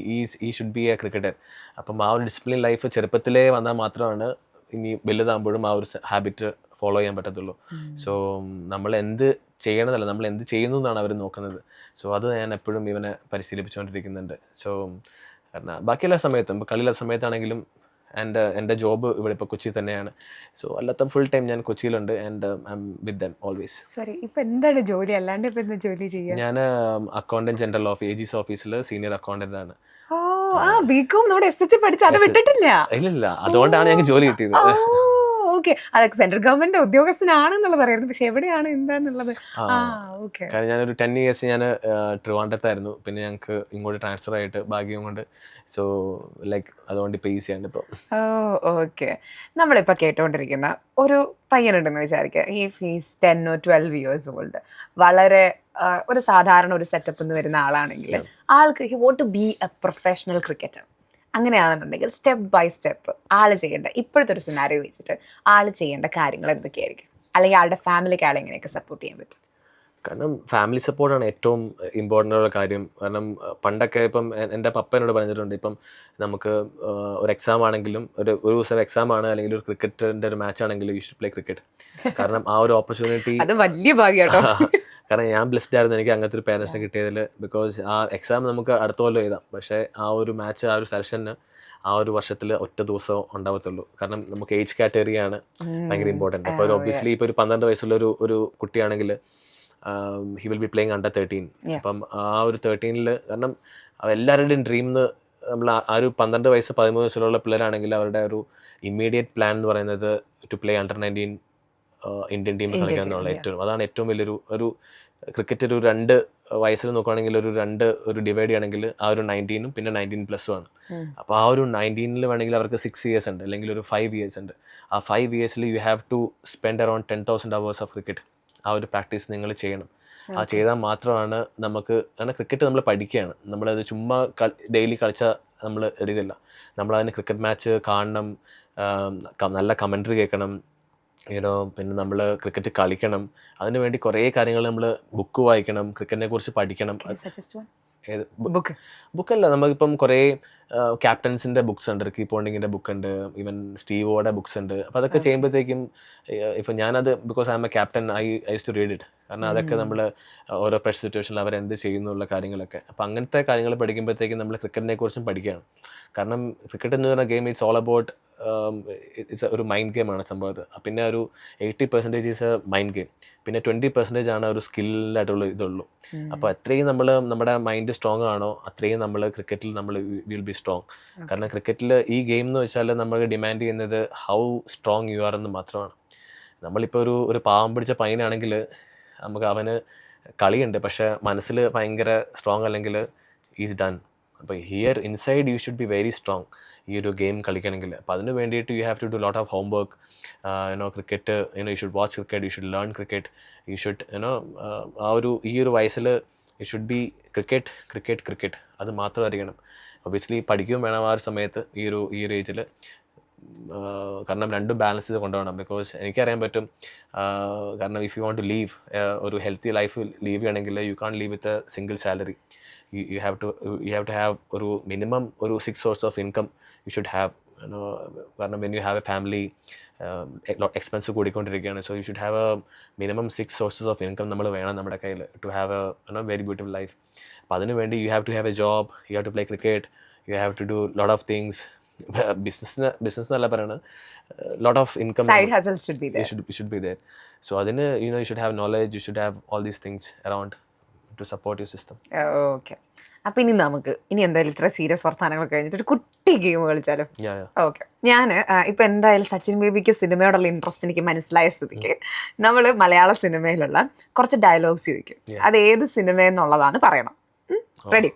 ഈ ഷുഡ് ബി എ ക്രിക്കറ്റർ. അപ്പം ആ ഒരു ഡിസിപ്ലിൻ ലൈഫ് ചെറുപ്പത്തിലേ വന്നാൽ മാത്രമാണ് ഇനി വലുതാകുമ്പോഴും ആ ഒരു ഹാബിറ്റ് ഫോളോ ചെയ്യാൻ പറ്റത്തുള്ളൂ. സോ നമ്മൾ എന്ത് ചെയ്യണതല്ല, നമ്മൾ എന്ത് ചെയ്യുന്നു എന്നാണ് അവർ നോക്കുന്നത്. സോ അത് ഞാൻ എപ്പോഴും ഇവനെ പരിശീലിപ്പിച്ചുകൊണ്ടിരിക്കുന്നുണ്ട്. സോ കാരണം ബാക്കിയെല്ലാ സമയത്തും, ഇപ്പോൾ കളിയുള്ള സമയത്താണെങ്കിലും, എൻ്റെ ജോബ് ഇവിടെ ഇപ്പോൾ കൊച്ചി തന്നെയാണ്. സോ അല്ലാത്ത ഫുൾ ടൈം ഞാൻ കൊച്ചിയിലുണ്ട്. And I am with them always. Sorry, ഇപ്പൊ എന്താണ് ജോലി? അല്ലാണ്ട് ഇപ്പൊ എന്താ ജോലി ചെയ്യുക? ഞാൻ അക്കൗണ്ടന്റ് ജനറൽ ഓഫ് AG's ഓഫീസിൽ സീനിയർ അക്കൗണ്ടന്റ് ആണ്. ബികോം നമ്മുടെ SH പഠിച്ച അത് വിട്ടിട്ടില്ല. ഇല്ല, അതുകൊണ്ടാണ് ഞങ്ങൾക്ക് ജോലി കിട്ടിയത്. ഓക്കെ, അതൊക്കെ സെൻട്രൽ ഗവൺമെന്റ് ഉദ്യോഗസ്ഥനാണെന്നുള്ളത് അറിയായിരുന്നു. പക്ഷെ എവിടെയാണ് എന്താന്നുള്ളത്? കാരണം ഞാനൊരു 10 years ഞാൻ ട്രിവാൻഡ്രത്തായിരുന്നു. പിന്നെ ഞങ്ങൾക്ക് ഇങ്ങോട്ട് ട്രാൻസ്ഫർ ആയിട്ട് ഭാഗ്യം കൊണ്ട്. സോ ലൈക്ക് അതുകൊണ്ട് ഇപ്പോൾ ഈസിയാണ് ഇപ്പോൾ. ഓക്കെ, നമ്മളിപ്പോൾ കേട്ടുകൊണ്ടിരിക്കുന്ന ഒരു പയ്യനുണ്ടെന്ന് വിചാരിക്കുക. He's 10 or 12 years old. വളരെ ഒരു സാധാരണ ഒരു സെറ്റപ്പ് എന്ന് വരുന്ന ആളാണെങ്കിൽ ആൾക്ക് he want to be a professional cricketer. അങ്ങനെയാണെന്നുണ്ടെങ്കിൽ സ്റ്റെപ്പ് ബൈ സ്റ്റെപ്പ് ആൾ ചെയ്യേണ്ട, ഇപ്പോഴത്തെ ഒരു സിനാരിയോ വെച്ചിട്ട് ആൾ ചെയ്യേണ്ട കാര്യങ്ങൾ എന്തൊക്കെയായിരിക്കും? അല്ലെങ്കിൽ ആളുടെ ഫാമിലിക്ക് ആളെ എങ്ങനെയൊക്കെ സപ്പോർട്ട് ചെയ്യാൻ പറ്റും? കാരണം ഫാമിലി സപ്പോർട്ടാണ് ഏറ്റവും ഇമ്പോർട്ടൻ്റ് ഉള്ള കാര്യം. കാരണം പണ്ടൊക്കെ ഇപ്പം എൻ്റെ പപ്പ എന്നോട് പറഞ്ഞിട്ടുണ്ട്, ഇപ്പം നമുക്ക് ഒരു എക്സാം ആണെങ്കിലും, ഒരു ദിവസം എക്സാം ആണ്, അല്ലെങ്കിൽ ഒരു ക്രിക്കറ്റിൻ്റെ ഒരു മാച്ച് ആണെങ്കിലും യു ഷുഡ് പ്ലേ ക്രിക്കറ്റ്. കാരണം ആ ഒരു ഓപ്പർച്യൂണിറ്റി അത് വലിയ ഭാഗ്യമാട്ടോ. കാരണം ഞാൻ ബ്ലെസ്ഡ് ആയിരുന്നു എനിക്ക് അങ്ങനത്തെ ഒരു പേരൻസിനെ കിട്ടിയതിൽ. ബിക്കോസ് ആ എക്സാം നമുക്ക് അടുത്ത കൊല്ലം എഴുതാം, പക്ഷേ ആ ഒരു മാച്ച്, ആ ഒരു സെലക്ഷന് ആ ഒരു വർഷത്തിൽ ഒറ്റ ദിവസം ഉണ്ടാവത്തുള്ളൂ. കാരണം നമുക്ക് ഏജ് കാറ്റഗറിയാണ് ഭയങ്കര ഇമ്പോർട്ടൻറ്റ്. അപ്പോൾ ഒരു ഒബ്വിയസ്ലി ഇപ്പോൾ ഒരു 12 വയസ്സുള്ള ഒരു കുട്ടിയാണെങ്കിൽ he will be playing under 13. അപ്പം ആ ഒരു 13-ൽ, കാരണം എല്ലാവരുടെയും ഡ്രീംന്ന് നമ്മൾ ആ ഒരു 12 വയസ്സ് 13 വയസ്സിലുള്ള പിള്ളേരാണെങ്കിൽ അവരുടെ ഒരു ഇമ്മീഡിയറ്റ് പ്ലാൻ എന്ന് പറയുന്നത് ടു പ്ലേ അണ്ടർ 19 ഇന്ത്യൻ ടീമിൽ കളിക്കണം എന്നുള്ള അതാണ് ഏറ്റവും വലിയൊരു ക്രിക്കറ്റ്. ഒരു 2 വയസ്സിൽ നോക്കുകയാണെങ്കിൽ ഒരു ഡിവൈഡ് ചെയ്യണമെങ്കിൽ ആ ഒരു 19-ഉം പിന്നെ 19+ ആണ്. അപ്പോൾ ആ ഒരു 19-ൽ വേണമെങ്കിൽ അവർക്ക് 6 years ഉണ്ട്, അല്ലെങ്കിൽ ഒരു 5 years ഉണ്ട്. ആ 5 yearsൽ you have to spend around 10,000 hours of cricket. ആ ഒരു പ്രാക്ടീസ് നിങ്ങൾ ചെയ്യണം. ആ ചെയ്താൽ മാത്രമാണ് നമുക്ക്, കാരണം ക്രിക്കറ്റ് നമ്മൾ പഠിക്കുകയാണ്, നമ്മളത് ചുമ്മാ ഡെയിലി കളിച്ചാൽ നമ്മൾ എടുക്കില്ല. നമ്മളതിന് ക്രിക്കറ്റ് മാച്ച് കാണണം, നല്ല കമൻട്രി കേൾക്കണം, പിന്നെ നമ്മൾ ക്രിക്കറ്റ് കളിക്കണം. അതിനു വേണ്ടി കുറേ കാര്യങ്ങൾ നമ്മൾ ബുക്ക് വായിക്കണം, ക്രിക്കറ്റിനെ കുറിച്ച് പഠിക്കണം. ബുക്കല്ല, നമുക്കിപ്പം കുറേ ക്യാപ്റ്റൻസിൻ്റെ ബുക്സ് ഉണ്ട്, റിക്കി പോണ്ടിങ്ങിൻ്റെ ബുക്ക് ഉണ്ട്, ഈവൻ സ്റ്റീവോയുടെ ബുക്സ് ഉണ്ട്. അപ്പോൾ അതൊക്കെ ചെയ്യുമ്പോഴത്തേക്കും ഇപ്പം ഞാനത്, because I am a captain, I use to read it. കാരണം അതൊക്കെ നമ്മൾ ഓരോ പ്രഷർ സിറ്റുവേഷനിൽ അവരെന്ത് ചെയ്യുന്നുള്ള കാര്യങ്ങളൊക്കെ, അപ്പോൾ അങ്ങനത്തെ കാര്യങ്ങൾ പഠിക്കുമ്പോഴത്തേക്കും നമ്മൾ ക്രിക്കറ്റിനെ കുറിച്ചും പഠിക്കുകയാണ്. കാരണം ക്രിക്കറ്റ് എന്ന് പറയുന്ന game it's all about, it's ഒരു മൈൻഡ് ഗെയിമാണ് സംഭവത്ത്. പിന്നെ ഒരു 80% ഈസ് എ മൈൻഡ് ഗെയിം, പിന്നെ 20% ആണ് ഒരു സ്കില്ലായിട്ടുള്ള ഇതുള്ളൂ. അപ്പോൾ എത്രയും നമ്മുടെ മൈൻഡ് സ്ട്രോങ് ആണോ അത്രയും നമ്മൾ ക്രിക്കറ്റിൽ വിൽ ബി സ്ട്രോങ്. കാരണം ക്രിക്കറ്റിൽ ഈ ഗെയിം എന്ന് വെച്ചാൽ നമ്മൾ ഡിമാൻഡ് ചെയ്യുന്നത് ഹൗ സ്ട്രോങ് യു ആർ എന്ന് മാത്രമാണ്. നമ്മളിപ്പോൾ ഒരു പാവം പിടിച്ച പയ്യനാണെങ്കിൽ നമുക്ക് അവന് കളിയുണ്ട്, പക്ഷേ മനസ്സിൽ ഭയങ്കര സ്ട്രോങ് അല്ലെങ്കിൽ ഈസ് ഡൺ. അപ്പോൾ here inside you should be very strong ഈ ഒരു ഗെയിം കളിക്കണമെങ്കിൽ. അപ്പോൾ അതിന് വേണ്ടിയിട്ട് you have to do lot of home work. Cricket you should watch cricket, you should learn cricket, you should ഈ ഒരു വയസ്സിൽ യു ഷുഡ് ബി ക്രിക്കറ്റ് അത് മാത്രം അറിയണം. ഒബ്വിയസ്ലി പഠിക്കുകയും വേണം ആ ഒരു സമയത്ത്, ഈ ഒരു ഏജിൽ. കാരണം രണ്ടും ബാലൻസ് ചെയ്ത് കൊണ്ടുപോകണം. ബിക്കോസ് എനിക്കറിയാൻ പറ്റും, കാരണം if you want to live ഒരു ഹെൽത്തി ലൈഫ് ലീവ് ചെയ്യണമെങ്കിൽ you can't live with a single salary. you have to have ഒരു മിനിമം ഒരു 6 sources of income you should have. കാരണം when you have a family, expense കൂടിക്കൊണ്ടിരിക്കുകയാണ്. So you should have a minimum 6 sources of income നമ്മൾ വേണം നമ്മുടെ കയ്യിൽ to have a very beautiful life. അപ്പോൾ അതിന് വേണ്ടി you have to have a job, you have to play cricket, you have to do lot of things. Business എന്നല്ല പറയുന്നത്, lot of income side hustles should be there. should be there. So അതിന് you should have knowledge, you should have all these things around to support your system. Okay, അപ്പൊ ഇനി എന്തായാലും ഇത്ര serious വർത്താനങ്ങൾ കഴിഞ്ഞിട്ട് ഒരു കുട്ടി ഗെയിം കളിച്ചാലോ? ഓക്കെ, ഞാൻ ഇപ്പൊ എന്തായാലും സച്ചിൻ ബേബിക്ക് സിനിമയോടുള്ള ഇൻട്രസ്റ്റ് എനിക്ക് മനസ്സിലായ സ്ഥിതിക്ക് നമ്മൾ മലയാള സിനിമയിലുള്ള കുറച്ച് ഡയലോഗ്സ് ചോദിക്കും. അത് ഏത് സിനിമയെന്നുള്ളതാണ് പറയണം. റെഡി?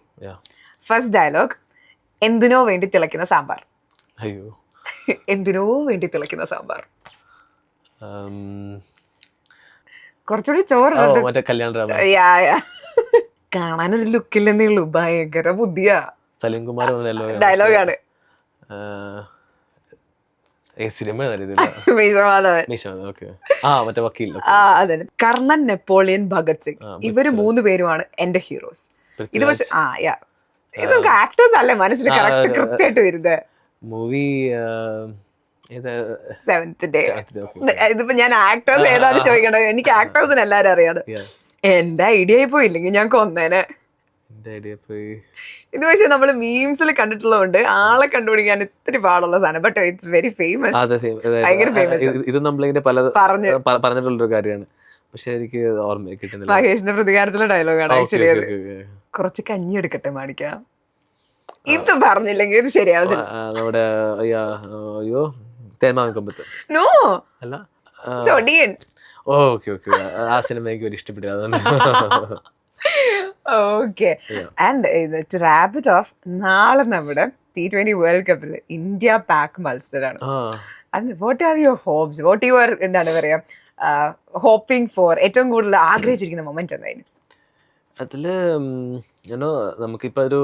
ഫസ്റ്റ് ഡയലോഗ്, എന്തിനോ വേണ്ടി തിളയ്ക്കുന്ന സാമ്പാർ. അയ്യോ, എന്തിനോ വേണ്ടി തിളയ്ക്കുന്ന സാമ്പാർ. കുറച്ചുകൂടി ചോറ് കാണാനൊരു ലുക്കില്ലെന്നേ ഉള്ളൂ, ഭയങ്കര ബുദ്ധിയാ. സലീം കുമാർ ഡയലോഗാണ്. അതെ, കർണൻ, നെപ്പോളിയൻ, ഭഗത് സിംഗ്, ഇവര് 3 പേരുമാണ് എന്റെ ഹീറോസ്. ഇത് പക്ഷെ ഇത് നമുക്ക് ആക്ടേഴ്സ് അല്ലേ മനസ്സിൽ കൃത്യമായിട്ട് വരുന്നത്. Movie seventh day. ഇതിപ്പോ ഞാൻ ആക്ടേഴ്സ് ഏതാന്ന് ചോദിക്കണത്, എനിക്ക് ആക്ടേഴ്സിന് എല്ലാരും അറിയാതെ. എന്റെ ഐഡിയ പോയില്ലെങ്കിൽ ഞാൻ കൊന്നേനെ. ഇത് പക്ഷെ നമ്മള് മീംസിൽ കണ്ടിട്ടുള്ളതുകൊണ്ട് ആളെ കണ്ടുപിടിക്കാൻ ഇത്തിരി പാടുള്ള സാധനം. ബട്ട് ഇറ്റ്സ് വെരി ഫേമസ്, ഭയങ്കര ഫേമസ്. ഇത് നമ്മളിങ്ങനെ പറഞ്ഞിട്ടുള്ളൊരു കാര്യമാണ്, പക്ഷെ എനിക്ക് ഓർമ്മ കിട്ടുന്നില്ല. മഹേഷിന്റെ പ്രതികാരത്തിലെ ഡയലോഗാണ് ആക്ച്വലി അത്. കുറച്ച് കഞ്ഞി എടുക്കട്ടെ മാണിക്കാം, ഇത് പറഞ്ഞില്ലെങ്കിൽ ഇത് ശരിയാവുന്നില്ല. നമ്മുടെ അയ്യോ തേന്മാവിൻകൊമ്പത്ത്. നോ, അല്ല ചൊടിയൻ. ഓക്കെ ഓക്കെ, ആ സിനിമ എനിക്ക് ഒരു ഇഷ്ടപ്പെട്ടില്ല. Okay, and to wrap it off, നാളെ നമ്മുടെ T20 വേൾഡ് കപ്പിൽ ഇന്ത്യ പാക് മത്സരമാണ്. അതിന് what are your hopes, what you are എന്താണ് പറയാ ഹോപ്പിംഗ് ഫോർ, ഏറ്റവും കൂടുതൽ ആഗ്രഹിച്ചിരിക്കുന്ന മൊമെന്റ് എന്തായിരുന്നു? അതില് നമുക്കിപ്പോ ഒരു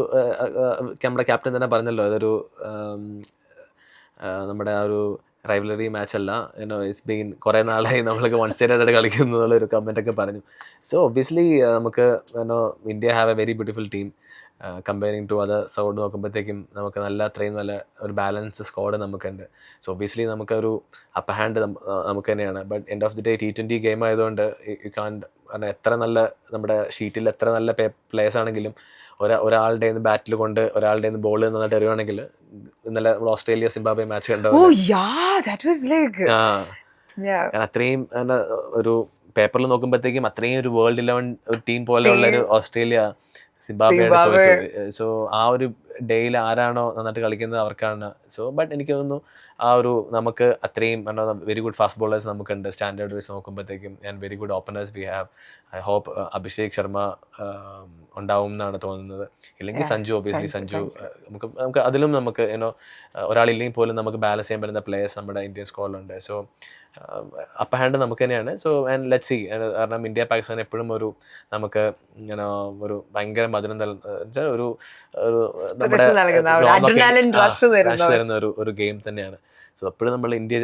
നമ്മുടെ ക്യാപ്റ്റൻ തന്നെ പറഞ്ഞല്ലോ, അതൊരു നമ്മുടെ ആ ഒരു റൈവലറി മാച്ച് അല്ല, ഇറ്റ്സ് ബീൻ കുറേ നാളായി നമ്മൾക്ക് വൺ സൈഡായിട്ട് കളിക്കുന്നു എന്നുള്ളൊരു കമൻറ്റൊക്കെ പറഞ്ഞു. സോ ഒബ്വിയസ്ലി നമുക്ക് India have a very beautiful team comparing to other side നോക്കുമ്പോഴത്തേക്കും നമുക്ക് അത്രയും നല്ല ഒരു ബാലൻസ് സ്ക്വാഡ് നമുക്കുണ്ട്. സോ ഒബ്വിയസ്ലി നമുക്കൊരു അപ്പർ ഹാൻഡ് നമുക്ക് തന്നെയാണ്. But end of the day T20 game ആയതുകൊണ്ട് യു കാൻ എത്ര നല്ല നമ്മുടെ ഷീറ്റിൽ എത്ര നല്ല പ്ലേയേഴ്സ് ആണെങ്കിലും ഒരാളുടെ ബാറ്റിൽ കൊണ്ട് ഒരാളുടെ ബോൾ നന്നായിട്ട് എറിയുവാണെങ്കിൽ, ഇന്നലെ നമ്മൾ ഓസ്ട്രേലിയ സിംബാബ്വെ മാച്ച് കണ്ടു. അത്രയും ഒരു പേപ്പറിൽ നോക്കുമ്പോഴത്തേക്കും അത്രയും ഒരു വേൾഡ് 11 ഒരു ടീം പോലെയുള്ള ഒരു ഓസ്ട്രേലിയ സിംബാബ്വെ. സോ ആ ഒരു ഡേയിൽ ആരാണോ നന്നായിട്ട് കളിക്കുന്നത് അവർക്കാണ്. സോ ബട്ട് എനിക്ക് തോന്നുന്നു ആ ഒരു നമുക്ക് അത്രയും വെരി ഗുഡ് ഫാസ്റ്റ് ബോളേഴ്സ് നമുക്കുണ്ട് സ്റ്റാൻഡേർഡ് വൈസ് നോക്കുമ്പോഴത്തേക്കും, and very good openers we have. I hope Abhishek Sharma ഉണ്ടാവും എന്നാണ് തോന്നുന്നത്. ഇല്ലെങ്കിൽ സഞ്ജു, ഒബിയസ്ലി സഞ്ജു. നമുക്ക് അതിലും നമുക്ക് ഒരാളില്ലെങ്കിൽ പോലും നമുക്ക് ബാലൻസ് ചെയ്യാൻ പറ്റുന്ന പ്ലേയേഴ്സ് നമ്മുടെ ഇന്ത്യൻ സ്ക്വാഡിലുണ്ട്. സോ അപ്പർ ഹാൻഡ് നമുക്ക് തന്നെയാണ്. So and let's see. കാരണം ഇന്ത്യ പാകിസ്ഥാൻ എപ്പോഴും ഒരു നമുക്ക് ഒരു ഭയങ്കര മധുരം ഒരു തരുന്ന ഒരു ഗെയിം തന്നെയാണ്. സോ അപ്പോഴും നമ്മൾ ഇന്ത്യ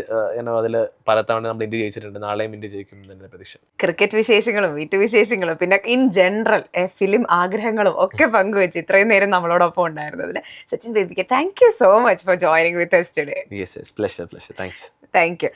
അതിൽ പലതവണ നമ്മൾ ഇന്ത്യ ജയിച്ചിട്ടുണ്ട്, നാളെയും ഇന്ത്യ ജയിക്കും എന്നതിന്റെ പ്രതീക്ഷ. ക്രിക്കറ്റ് വിശേഷങ്ങളും വീട്ടുവിശേഷങ്ങളും പിന്നെ ഇൻ ജനറൽ ഫിലിം ആഗ്രഹങ്ങളും ഒക്കെ പങ്കുവെച്ച് ഇത്രയും നേരം നമ്മളോടൊപ്പം ഉണ്ടായിരുന്നതിൽ സച്ചിൻ ബേബിക്ക് thank you so much for joining with us today. Yes, pleasure. Thanks. Thank you.